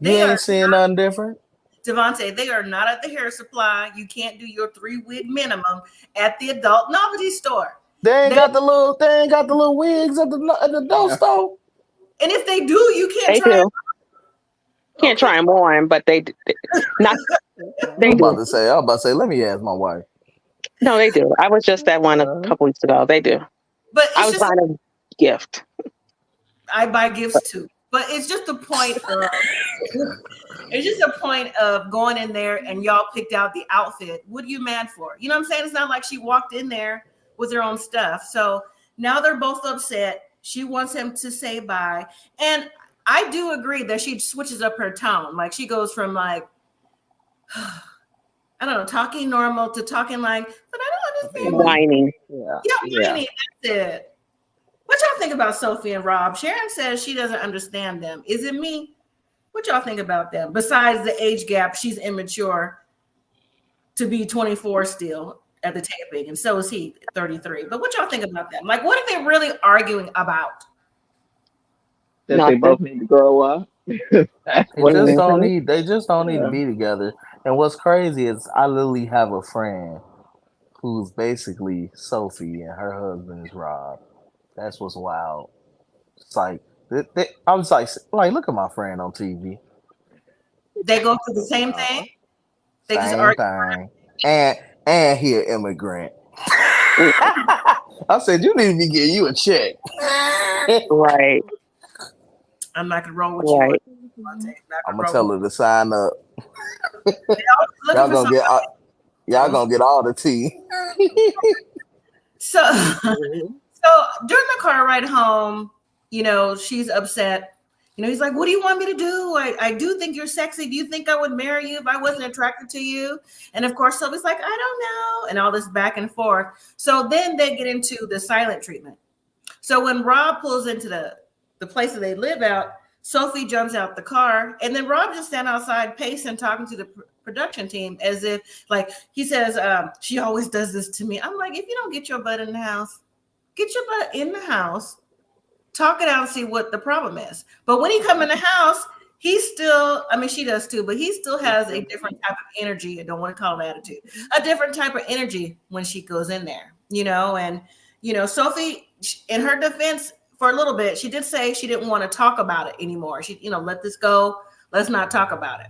You they are ain't seeing nothing different. Devontae, they are not at the hair supply. You can't do your 3 wig minimum at the adult novelty store. They ain't They, got the little wigs at the door Yeah. store. and if they do, you can't They try it. do. Can't try them on, but not they I'm about do. to say, let me ask my wife. No, they do. I was just at one a couple weeks ago. They do. But I it's was just buying a gift. I buy gifts too. But it's just a point of it's just a point of going in there and y'all picked out the outfit. What are you mad for? You know what I'm saying? It's not like she walked in there with her own stuff. So now they're both upset. She wants him to say bye. And I do agree that she switches up her tone. Like she goes from like, I don't know, talking normal to talking like, but I don't understand what Whining. whining. That's it. What y'all think about Sophie and Rob? Sharon says she doesn't understand them. Is it me? What y'all think about them? Besides the age gap, she's immature to be 24 still at the taping, and so is he, 33. But what y'all think about them? Like, what are they really arguing about? That they Nothing. both need to grow up. That's They what just they don't Mhm. need. They just don't need to yeah. be together. And what's crazy is I literally have a friend who's basically Sophie and her husband is Rob. That's what's wild. It's like I was like, look at my friend on TV. They go through the same thing. Oh, They just Same argue. thing. And he an immigrant. I said you need to be getting you a check. Right. I'm not gonna roll with you on. Right. I'm not I'm gonna gonna roll. tell With her to sign up. you. Looking Y'all for gonna something. get y'all gonna get all the tea. So, so during the car ride home, you know, she's upset. You know, he's like, what do you want me to do? I do think you're sexy. Do you think I would marry you if I wasn't attracted to you? And of course, Sylvie's like, I don't know. And all this back and forth. So then they get into the silent treatment. So when Rob pulls into the place that they live out, Sophie jumps out the car. And then Rob just stand outside pacing, talking to the production team as if, like, he says, she always does this to me. I'm like, if you don't get your butt in the house, get your butt in the house, talk it out and see what the problem is. But when he come in the house, he's still, I mean, she does too, but he still has a different type of energy. I don't want to call it attitude, a different type of energy when she goes in there, you know. And, you know, Sophie, in her defense, for a little bit, she did say she didn't want to talk about it anymore. She, you know, let this go. Let's not talk about it.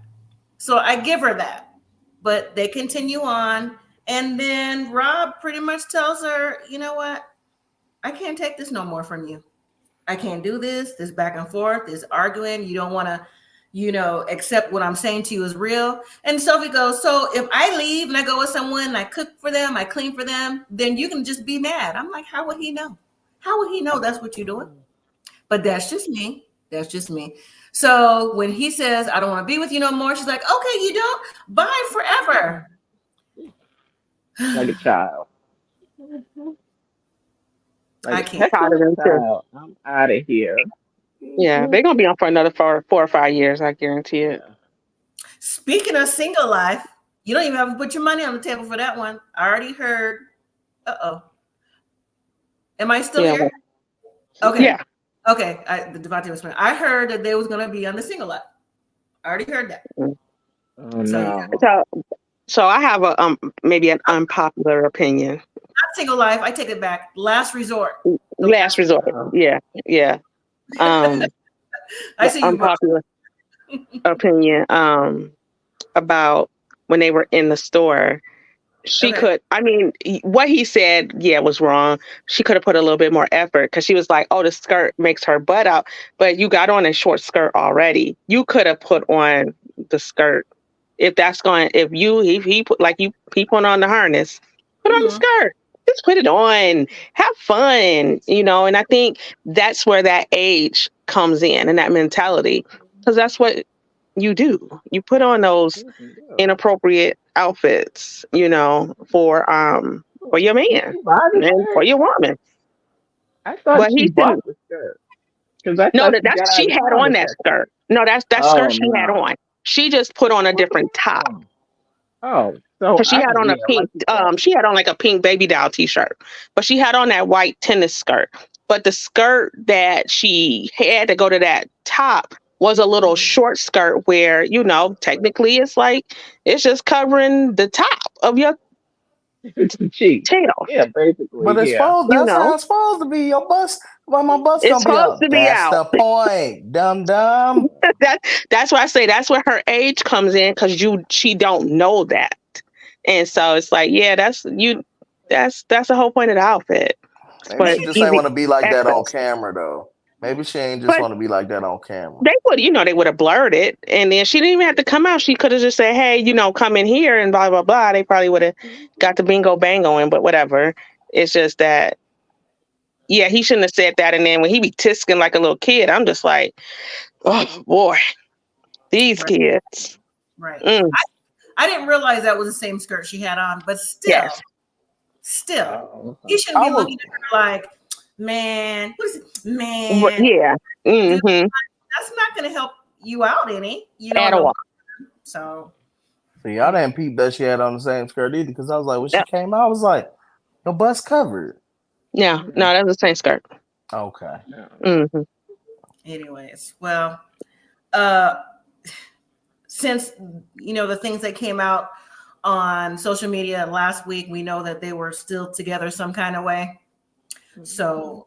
So I give her that. But they continue on. And then Rob pretty much tells her, you know what? I can't take this no more from you. I can't do this back and forth, this arguing. You don't want to, you know, accept what I'm saying to you is real. And Sophie goes, so if I leave and I go with someone and I cook for them, I clean for them, then you can just be mad. I'm like, how would he know? How would he know that's what you're doing? But that's just me. That's just me. So when he says, I don't want to be with you no more, she's like, okay, you don't? Bye forever. like a child. I Like a can't. Tired of petulant them too. child. I'm out of here. Yeah, they're gonna be on for another 4 or 5 years. I guarantee it. Yeah. Speaking of single life, you don't even have to put your money on the table for that one. I already heard. Uh-oh. Am I still Yeah. here? Okay. Yeah. Okay. The Devontae was saying, I heard that they was going to be on the single life. I already heard that. Oh So yeah. no. So I have a maybe an unpopular opinion. Not single life. I take it back. Last resort. Last resort. Yeah. Yeah. I see you. Unpopular opinion about when they were in the store. She Okay. could, I mean, what he said, yeah, was wrong. She could have put a little bit more effort because she was like, oh, the skirt makes her butt out. But you got on a short skirt already. You could have put on the skirt. If that's going, if he put, like he put on the harness, put on the Mhm. skirt. Just put it on. Have fun, you know. And I think that's where that age comes in and that mentality. Because that's what you do. You put on those inappropriate outfits, you know, for your man You buy the and for skirt? your woman. I thought But she he bought shouldn't. the skirt. Because I No, thought she that's got out of she the had car on the that second. skirt. No, that skirt Oh she had no. on. She just put on a different top. Oh, so Cause she had on a yeah, like pink, you said. she had on like a pink baby doll t-shirt, but she had on that white tennis skirt. But the skirt that she had to go to that top was a little short skirt where, you know, technically it's like, it's just covering the top of your to cheat. Chill. Yeah, basically, But it's yeah. supposed. You That's know, how it's supposed to be. Your bus. Why my bus it's gonna be supposed out? to be That's out. the point. Dumb dumb. that that's why I say that's where her age comes in because she don't know that, and so it's like yeah, that's you. That's the whole point of the outfit Maybe for she just ain't easy want to be like that on access. camera though. Maybe she ain't just But want to be like that on camera. they would, they would have blurred it, and then she didn't even have to come out. She could have just said, "Hey, come in here," and blah blah blah. They probably would have got the bingo bango in, but whatever. It's just that, yeah, he shouldn't have said that. And then when he be tisking like a little kid, I'm just like, oh boy, these Right. kids. Right. Mm, I didn't realize that was the same skirt she had on, but yes, still, Oh, he okay. shouldn't I be was. looking at her like, man, what is it? Man, yeah, this, mm-hmm, that's not going to help you out any. You don't at know. all. So, See, I didn't peep that she had on the same skirt either because I was like, when she Yeah, came out, I was like, your bus covered. no, Mm, no, that's the same skirt. Okay. no. Mm-hmm. anyways, well, uh, since the things that came out on social media last week, we know that they were still together some kind of way. So,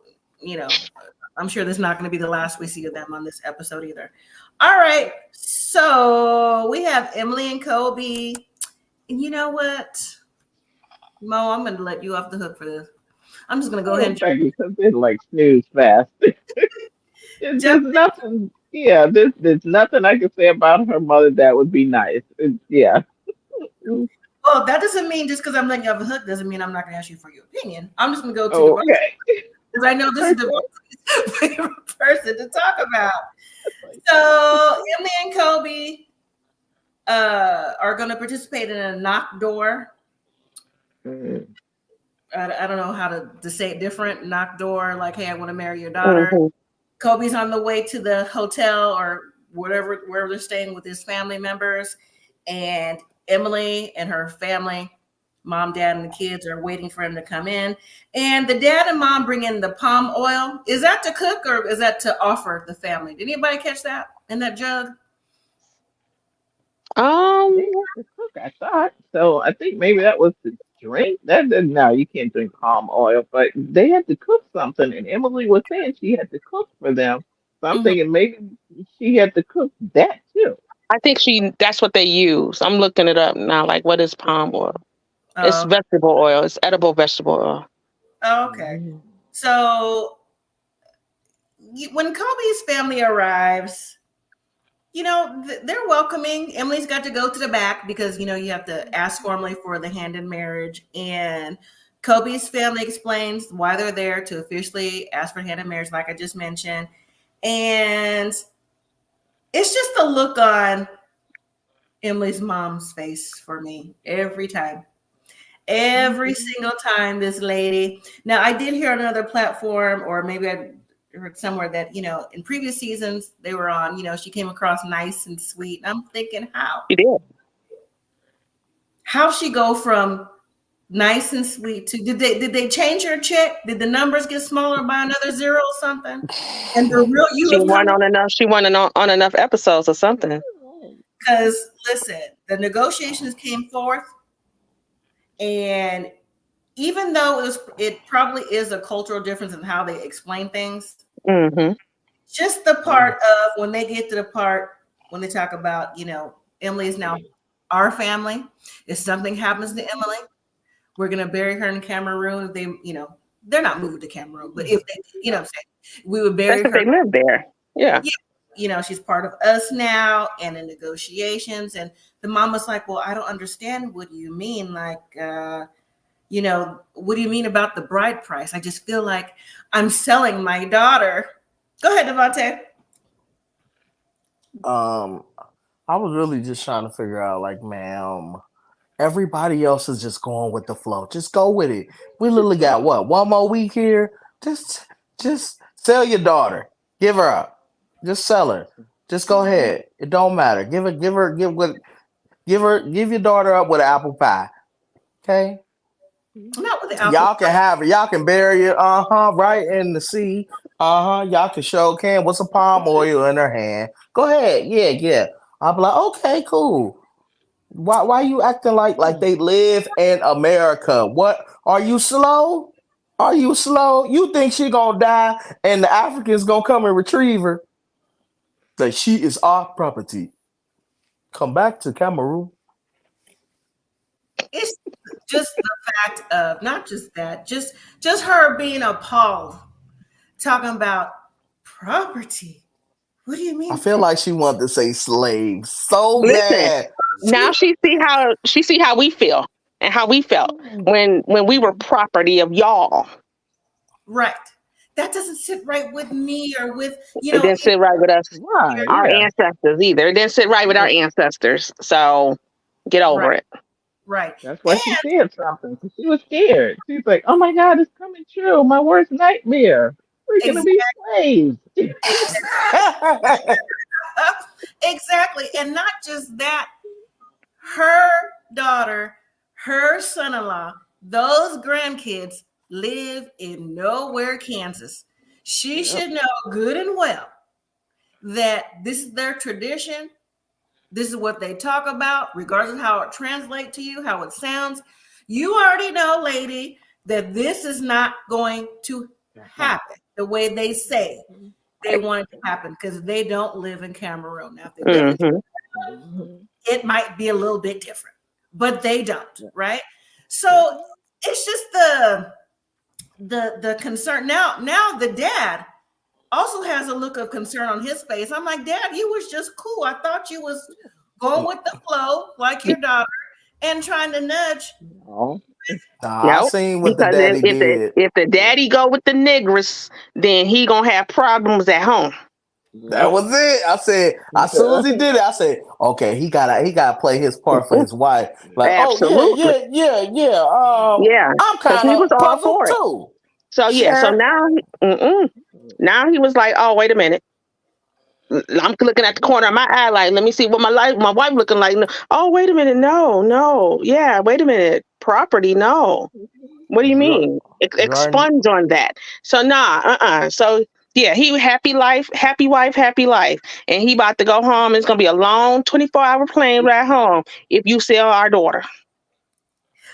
I'm sure this is not going to be the last we see of them on this episode either. All right. So we have Emily and Kobe. And you know what, Mo, I'm going to let you off the hook for this. I'm just going to go ahead Oh, and thank you, because it's like snooze fast. jump. There's nothing, yeah, there's nothing I can say about her mother that would be nice. Yeah. Mm. Well, that doesn't mean just because I'm letting you off the hook doesn't mean I'm not going to ask you for your opinion. I'm just going to go to Oh, the okay. because I know this is the Okay. favorite person to talk about. So Emily and Kobe are going to participate in a knock door. Mm. I don't know how to say it different. Knock door, like, hey, I want to marry your daughter. Mm-hmm. Kobe's on the way to the hotel or wherever they're staying with his family members, and Emily and her family, mom, dad, and the kids are waiting for him to come in. And the dad and mom bring in the palm oil. Is that to cook or is that to offer the family? Did anybody catch that in that jug? They had to cook, I thought. So I think maybe that was the drink. No, you can't drink palm oil, but they had to cook something. And Emily was saying she had to cook for them. So I'm Mhm. thinking maybe she had to cook that too. I think that's what they use. I'm looking it up now. Like, what is palm oil? It's Oh, vegetable oil. It's edible vegetable oil. okay. Mm. So when Kobe's family arrives, they're welcoming. Emily's got to go to the back because, you have to ask formally for the hand in marriage. And Kobe's family explains why they're there to officially ask for hand in marriage, like I just mentioned. And it's just a look on Emily's mom's face for me every time. Every single time this lady. Now, I did hear on another platform, or maybe I heard somewhere that, in previous seasons they were on, she came across nice and sweet. And I'm thinking, She did. how she go from nice and sweet to did they change her chick? Did the numbers get smaller by another zero or something? And the real you She have come won on enough. She won on enough episodes or something. because listen, the negotiations came forth, and even though it probably is a cultural difference in how they explain things, Mm-hmm. just the part of when they get to the part when they talk about, Emily is now our family. If something happens to Emily, we're gonna bury her in Cameroon. If they, they're not moving to Cameroon, but if they, what I'm saying, we would That's bury if her. they live there. Yeah. Yeah, she's part of us now and in negotiations. And the mom was like, well, I don't understand. What do you mean? Like, what do you mean about the bride price? I just feel like I'm selling my daughter. Go ahead, Devontae. Um, I was really just trying to figure out, like, ma'am, everybody else is just going with the flow. Just go with it. We literally got what, one more week here? Just sell your daughter. Give her up. Just sell her. Just go ahead. It don't matter. Give your daughter up with an apple pie. Okay? Not with the apple. Y'all can have it. Y'all can bury it, right in the sea. Y'all can show can with some palm oil in her hand. Go ahead. Yeah, yeah. I'll be like, okay, cool. Why you acting like they live in America? What are you slow? Are you slow? You think she gonna die and the Africans gonna come and retrieve her? Like she is our property. Come back to Cameroon. It's just the fact of not just that, just her being appalled, talking about property. What do you I mean? feel like she wanted to say slave so Listen, bad. now She, she see how we feel and how we felt when we were property of y'all. right. That doesn't sit right with me or with, It didn't sit right with us, Right, our yeah. ancestors either. It didn't sit right with our Yeah. ancestors. So get over right, it. right. That's why she said something. 'Cause she was scared. She's like, "Oh my God, it's coming true. My worst nightmare. We're And gonna be slaves." exactly. And not just that, her daughter, her son in law, those grandkids live in nowhere, Kansas. She Yep. should know good and well that this is their tradition. This is what they talk about, regardless of how it translates to you, how it sounds. You already know, lady, that this is not going to happen the way they say they Right. want it to happen because they don't live in Cameroon. Now, if they live in, Mm-hmm. Mhm. it might be a little bit different, but they don't, Yeah. right? So it's just the concern. Now the dad also has a look of concern on his face. I'm like, Dad, you was just cool. I thought you was going with the flow like your daughter and trying to nudge. No. Nah, I No, seen what the because daddy if the did. if the daddy go with the niggers, then he gonna have problems at home. That Yep. was it. I said, as soon as he did it, I said, okay, he gotta play his part for Mm-mm. his wife. Like, oh yeah, Absolutely, yeah, yeah, yeah. yeah, I'm because kind he was of all puzzled for it. too. So yeah, so Sure. now, now he was like, oh wait a minute. I'm looking at the corner of my eye, like, let me see what my wife looking like. No. Oh, wait a minute, no, yeah, wait a minute, property, no. What do you You, mean? you already, Expunge on that. So nah, So yeah, he happy life, happy wife, happy life, and he about to go home. It's gonna be a long 24-hour plane ride home if you sell our daughter.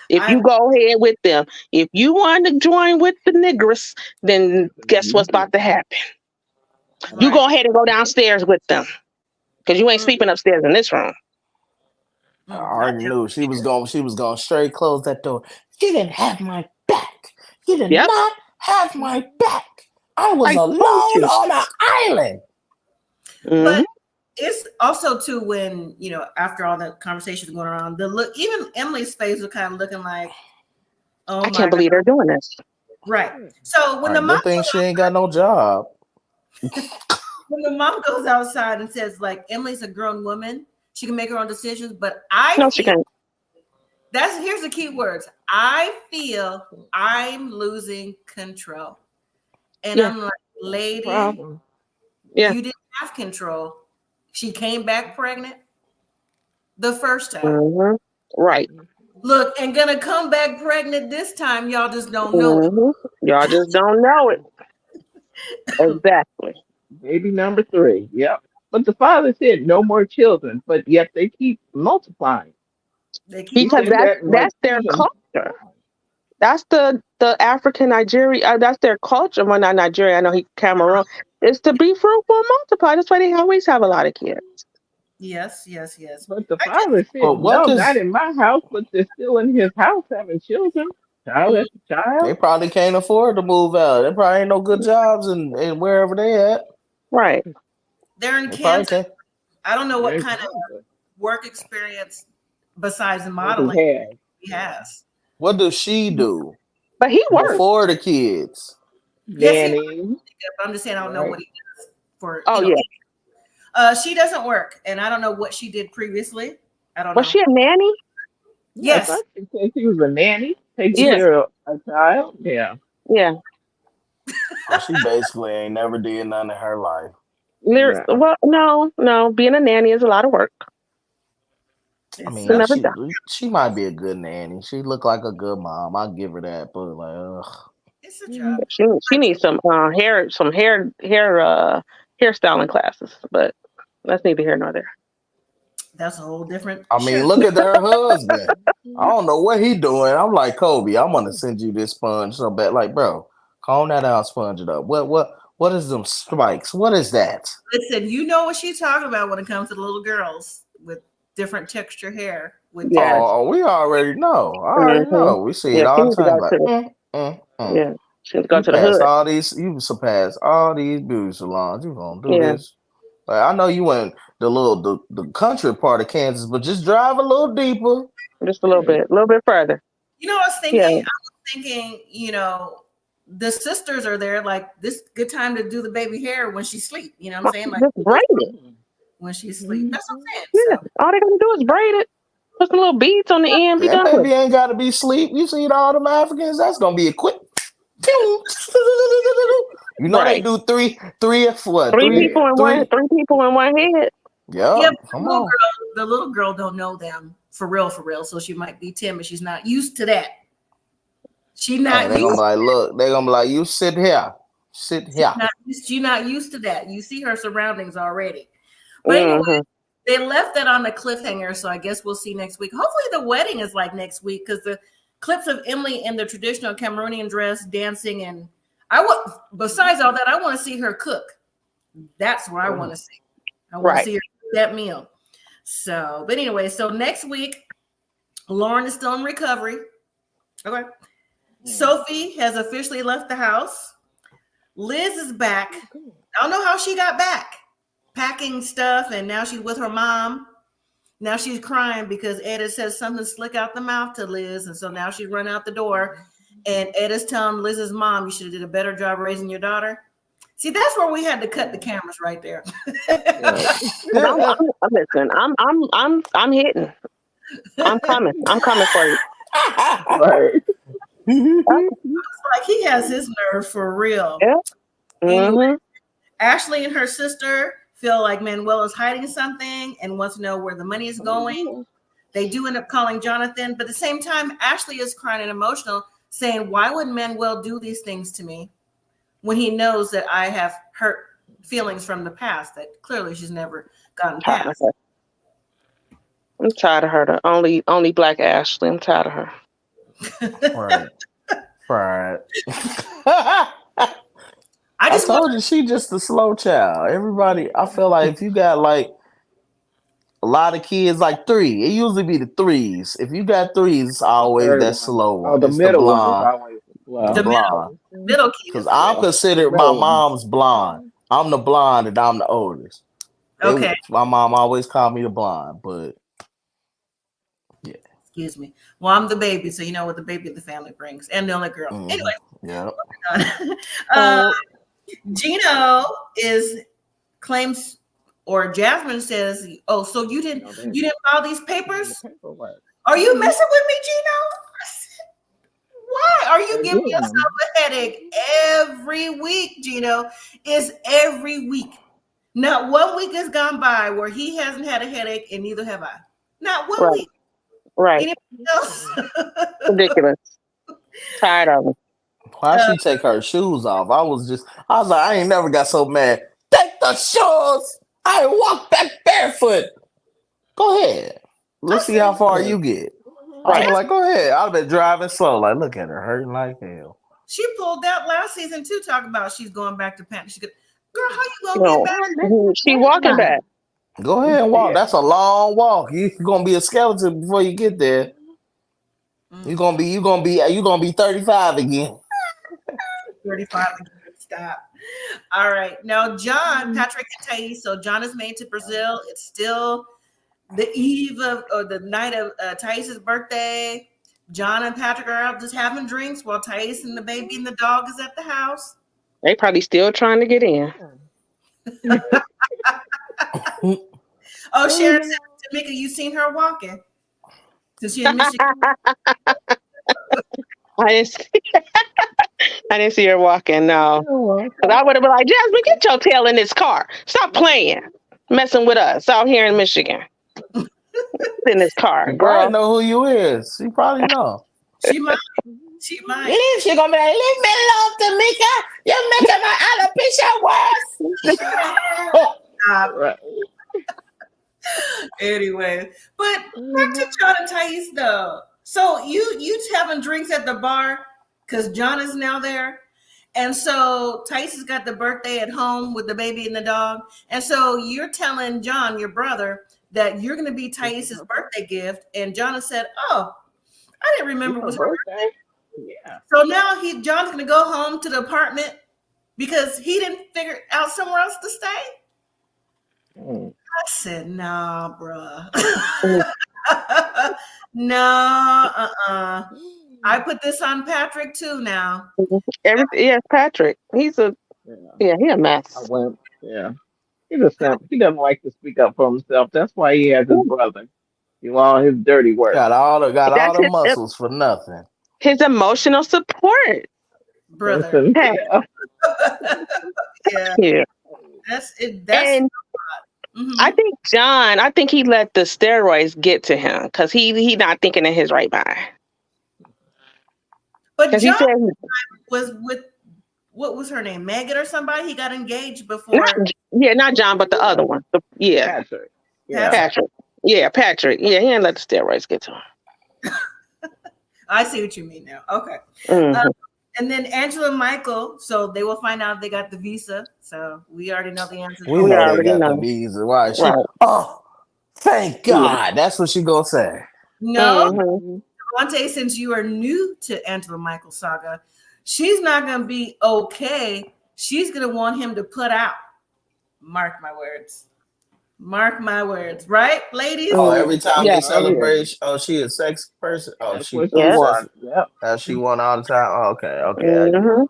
If you I go ahead with them, if you want to join with the niggers, then guess what's about to happen? You right. go ahead and go downstairs with them because you ain't Mm, sleeping upstairs in this room. I I already tell knew she was going straight close that door. You didn't have my back. You did Yep, not have you. my back. I was I alone told you. on an island. Hmm. But it's also too when after all the conversations going around, the look, even Emily's face was kind of looking like, oh I my can't God. believe they're doing this. Right. So All right, good thing she ain't got no job. when the mom goes outside and says, like, Emily's a grown woman, she can make her own decisions, but I No, she feel can't. here's the key words. I feel I'm losing control. And Yeah, I'm like, lady, Problem. yeah. you didn't have control. She came back pregnant the first time. Hmm. Right. Look, and gonna come back pregnant this time. Y'all just don't know it. Hmm. Y'all just don't know it. Exactly. Baby number three. Yep. But the father said no more children, but yet they keep multiplying. They keep He Because said multiplying. that's that in like that's their season culture. one. That's the African Nigeria. That's their culture. Well, not Nigeria. I know he Cameroon. Is to be fruitful and multiply. That's why they always have a lot of kids. Yes, yes, yes. But the I just father But said, what no, not does in my house, but they're still in his house having children, child mm, after they child. probably can't afford to move out. They probably ain't no good jobs and wherever they at. Right. they're in They probably Kansas. can't. I don't know They're what in kind of Kansas. work experience besides What he modeling has. he has. What does she do But he works. before the kids? Yes, he. Nanny, But I'm just saying I don't know right? what he does for. Oh yeah. She doesn't work, and I don't know what she did previously. I don't Was know. she a nanny? Yeah, I Yes, thought she said she was a nanny taking Yeah. care of a child. Yeah. Yeah. So she basically ain't never did none in her life. No. Well, no. Being a nanny is a lot of work. I it's To mean, a never done. she might be a good nanny. She look like a good mom. I'll give her that. But like, ugh. it's a job. Mm. She needs some hairstyling classes, but that's neither here nor there. That's a whole different I show. mean, look at her husband. I don't know what he doing. I'm like, Kobe, I'm gonna send you this sponge so bad. Like, bro, calm that down, sponge it up. What is them spikes? What is that? Listen, you know what she's talking about when it comes to the little girls with different texture hair. With Yeah. Oh, we already know. I already Mm-hmm. know. We see Yeah, it she all the needs to time. go Like, to yeah. She needs to go to the hood. you surpass all these beauty salons. You gonna do Yeah. this? Like, I know you went the country part of Kansas, but just drive a little deeper. Just a little bit further. You know, I was Yeah. thinking, you know, the sisters are there, like this good time to do the baby hair when she sleep. You know what I'm saying? Like Just braid it. when she sleep. That's what I'm saying. Yeah. So All they gotta do is braid it. Put some little beads on the end. Be That done with baby it. ain't gotta be sleep. You see all them Africans? That's gonna be a quick. You know they Right. do three what Three people in three. one head. yeah, Yep, come on. the little girl don't know them for real, so she might be timid. She's not used to that. She's Hey, not they gonna used. be like, look, they gonna be like, you sit here, sit here. She's not used to that. You see her surroundings already. But anyway, Mm-hmm. they left that on the cliffhanger, so I guess we'll see next week. Hopefully, the wedding is like next week because the clips of Emily in the traditional Cameroonian dress dancing, and besides all that, I want to see her cook. That's what I want to see. I want to see her cook that meal. So, but anyway, so next week, Loren is still in recovery. Okay. Sophie has officially left the house. Liz is back. I don't know how she got back. Packing stuff, and now she's with her mom. Now she's crying because Etta says something slick out the mouth to Liz, and so now she's run out the door. And Etta's telling Liz's mom, "You should have did a better job raising your daughter." See, that's where we had to cut the cameras right there. Listen, I'm hitting. I'm coming. I'm coming for you. Right. Like he has his nerve for real. Yeah. Anyway, Mm-hmm. Ashley and her sister feel like Manuel is hiding something and wants to know where the money is going. They do end up calling Jonathan, but at the same time, Ashley is crying and emotional, saying, "Why would Manuel do these things to me when he knows that I have hurt feelings from the past that clearly she's never gotten past?" I'm tired of her. The only black Ashley. I'm tired of her. Right. I I just told you she just a slow child. Everybody, I feel like if you got like a lot of kids, like three, it usually be the threes. If you got threes, it's always Third that one. slow Oh, one. the It's the middle one is blonde. always The the well. blonde. middle kid Because is I'm Yeah, the considered my middle one. mom's blonde. I'm the blonde and I'm the oldest. okay. My mom always called me the blonde, but yeah. Excuse me. Well, I'm the baby, so you know what the baby of the family brings, and the only girl. Anyway, Yeah. Gino claims, or Jasmine says, "Oh, so you didn't file these papers? Are you messing with me, Gino?" I said, "Why are you giving yourself a headache every week, Gino? It's every week. Not 1 week has gone by where he hasn't had a headache, and neither have I. Not one week. Right. Anybody else?" Ridiculous. Tired of it. Why she take her shoes off? I was like, I ain't never got so mad. Take the shoes. I walk back barefoot. Go ahead. Let's see how far you get. I was like, go ahead. I've been driving slow. Like, look at her hurting like hell. She pulled out last season too, talking about she's going back to Panama. She could, girl, how you gonna get back? She walking back. Go ahead and walk. That's a long walk. You're gonna be a skeleton before you get there. You're gonna be 35 again. 35 again. Stop. All right. Now, John, Patrick, and Thais. So John is made to Brazil. It's still the eve of, or the night of Thais' birthday. John and Patrick are out just having drinks while Thais and the baby and the dog is at the house. They probably still trying to get in. Oh, Sharon said, Tamika, you seen her walking? Since she in Michigan. I didn't see her walking, no. Because I would have been like, Jasmine, get your tail in this car. Stop playing. Messing with us out here in Michigan. In this car, girl. I know who you is. She probably know. She might. She might. She gonna be like, leave me alone, Tamika. You're making my alopecia worse. Right. Anyway, but back to John and Thais though. So you having drinks at the bar because John is now there. And so Thais has got the birthday at home with the baby and the dog. And so you're telling John, your brother, that you're going to be Thais's birthday gift. And John has said, "Oh, I didn't remember it was her birthday." Yeah. So now John's going to go home to the apartment because he didn't figure out somewhere else to stay. I said, "Nah, bruh." No, I put this on Patrick too now. Everything, yeah, Patrick. He's a he a I mess. went. Yeah. He's a simp. He doesn't like to speak up for himself. That's why he has his brother do all his dirty work. Got all That's the muscles for nothing. his emotional support. Brother. Hey, Yeah, yeah. that's it. That's And I think John, I think he let the steroids get to him because he not thinking in his right mind. but Because he John said was with what was her name, Megan or somebody. He got engaged before. not John, but the other one. Patrick. Yeah. Patrick. Yeah, Patrick. Yeah, he didn't let the steroids get to him. I see what you mean now. Okay. Mhm. And then Angela and Michael, so they will find out they got the visa. So we already know the answer. We We know they already got the know. visa. Why? Right. Oh, thank God. That's what she gonna say. No, Mhm. Devontae, since you are new to Angela Michael saga, she's not going to be okay. She's going to want him to put out. Mark my words. Mark my words. Right, ladies? Oh, every time Yeah. they Oh yeah. celebrate, oh, she a sex person. Oh, That's she what she Yeah. wants. Yep. she won all the time. Oh, okay, I get it. Mhm.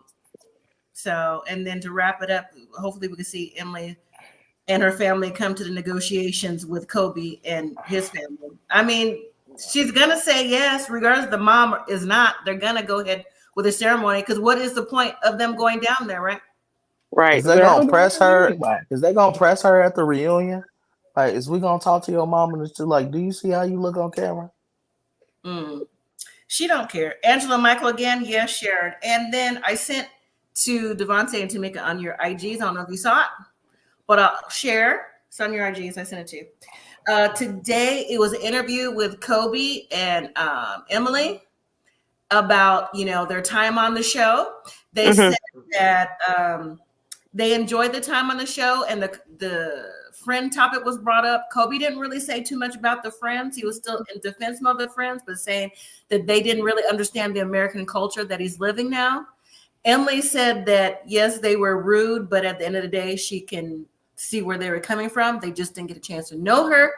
So, and then to wrap it up, hopefully we can see Emily and her family come to the negotiations with Kobe and his family. I mean, she's going to say yes, regardless if the mom is not. They're going to go ahead with the ceremony because what is the point of them going down there, right? Right. Is they Yeah. gonna press her? Anyway. Is they gonna press her at the reunion? Like, is we gonna talk to your mom and just like, do you see how you look on camera? Mm. She don't care. Angela Michael again, yes, Sharon. And then I sent to Devontae and Tamika on your IGs. I don't know if you saw it, but I'll share. It's on your IGs. I sent it to you. Today it was an interview with Kobe and Emily about their time on the show. They Mhm. said that they enjoyed the time on the show, and the friend topic was brought up. Kobe didn't really say too much about the friends. He was still in defense of the friends, but saying that they didn't really understand the American culture that he's living now. Emily said that yes, they were rude, but at the end of the day, she can see where they were coming from. They just didn't get a chance to know her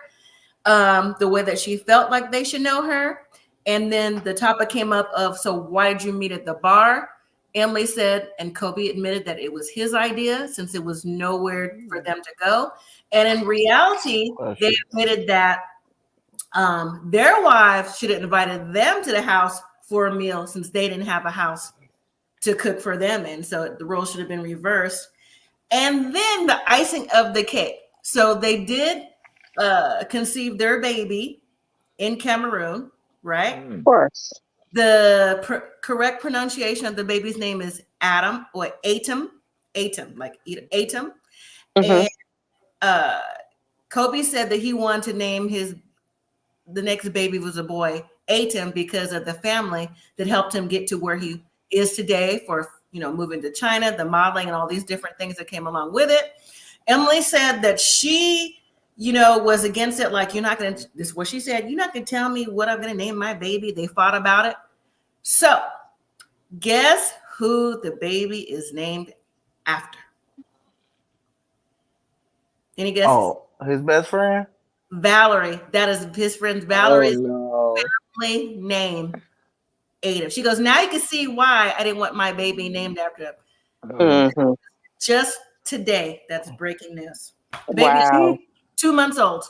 the way that she felt like they should know her. And then the topic came up of, so why did you meet at the bar? Emily said, and Kobe admitted that it was his idea since it was nowhere for them to go. And in reality, they admitted that their wives should have invited them to the house for a meal since they didn't have a house to cook for them in. So the roles should have been reversed. And then the icing of the cake. So they did conceive their baby in Cameroon, right? Of course. The correct pronunciation of the baby's name is Adam or Atom, like Atom. Mhm. And Kobe said that he wanted to name the next baby was a boy, Atom, because of the family that helped him get to where he is today for moving to China, the modeling, and all these different things that came along with it. Emily said that she was against it. Like, you're not going to, this is what she said, you're not going to tell me what I'm going to name my baby. They fought about it. So guess who the baby is named after? Any guesses? Oh, his best friend. Valerie. That is his friend Oh Valerie's no. family name. Ada. She goes, now you can see why I didn't want my baby named after him. Mhm. Just today, that's breaking news. Baby Wow. 2 months old,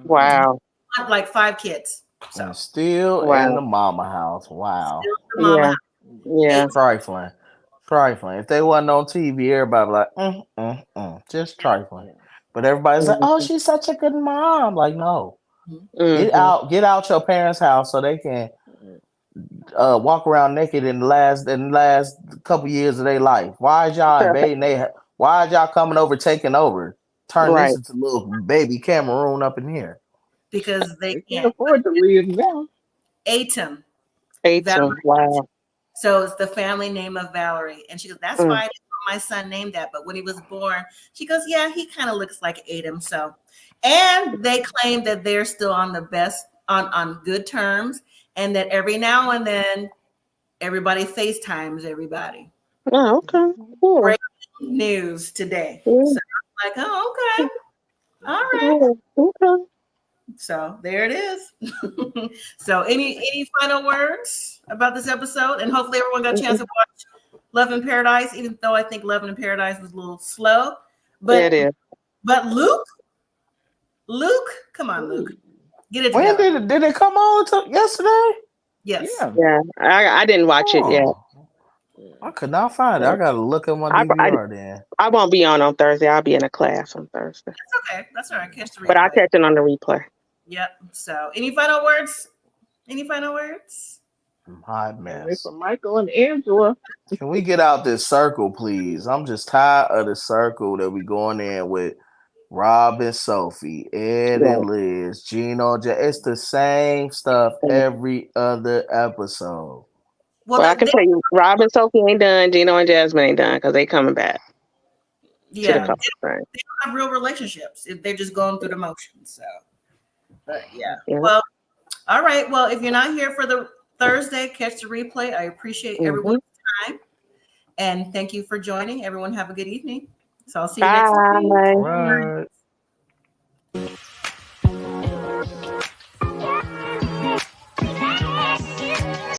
Wow. like 5 kids. So And still Wow. in the mama house. Wow. still the mama Yeah. house. Yeah. Trifling. Trifling. If they wasn't on TV, everybody like, just trifling. But everybody's like, oh, she's such a good mom. Like, no. Get Mhm. out your parents' house so they can walk around naked in the last couple years of their life. Why is y'all invading why is y'all coming over taking over? turn Right. this into little baby Cameroon up in here. because they They can't can't. afford to leave now. Atom. 18. Wow. So it's the family name of Valerie. And she goes, that's why Mm. I didn't want my son named that. But when he was born, she goes, yeah, he kind of looks like Adam. So, and they claim that they're still on the best, on good terms, and that every now and then everybody FaceTimes everybody. Oh, okay. Cool. Breaking news today. Mm. So I'm like, oh, okay. All right. Oh, okay. So there it is. So any final words about this episode? And hopefully everyone got a chance to watch Love in Paradise, even though I think Love in Paradise was a little slow. It is. But Luke, come on, Luke. Get it When together. did it come on yesterday? Yes. Yeah. Yeah. I didn't watch it yet. Oh, I could not find it. I gotta look at my I DVR then. I won't be on Thursday. I'll be in a class on Thursday. That's okay. That's all right. Catch the But I'll replay. catch it on the replay. Yep. So any final words? Any final words? Hot Wait mess. for Michael and Angela. Can we get out this circle, please? I'm just tired of the circle that we going in with Rob and Sophie, Ed Yeah. and Liz, Gino. It's the same stuff every other episode. Well, I can tell you, Rob and Sophie ain't done. Gino and Jasmine ain't done because they coming back to the yeah, couple thing. they don't have real relationships. They're just going through the motions. So, but yeah. Yeah. Well, all right. Well, if you're not here for the Thursday, catch the replay. I appreciate everyone's time. And thank you for joining. Everyone have a good evening. So I'll see you next week. Bye. All right.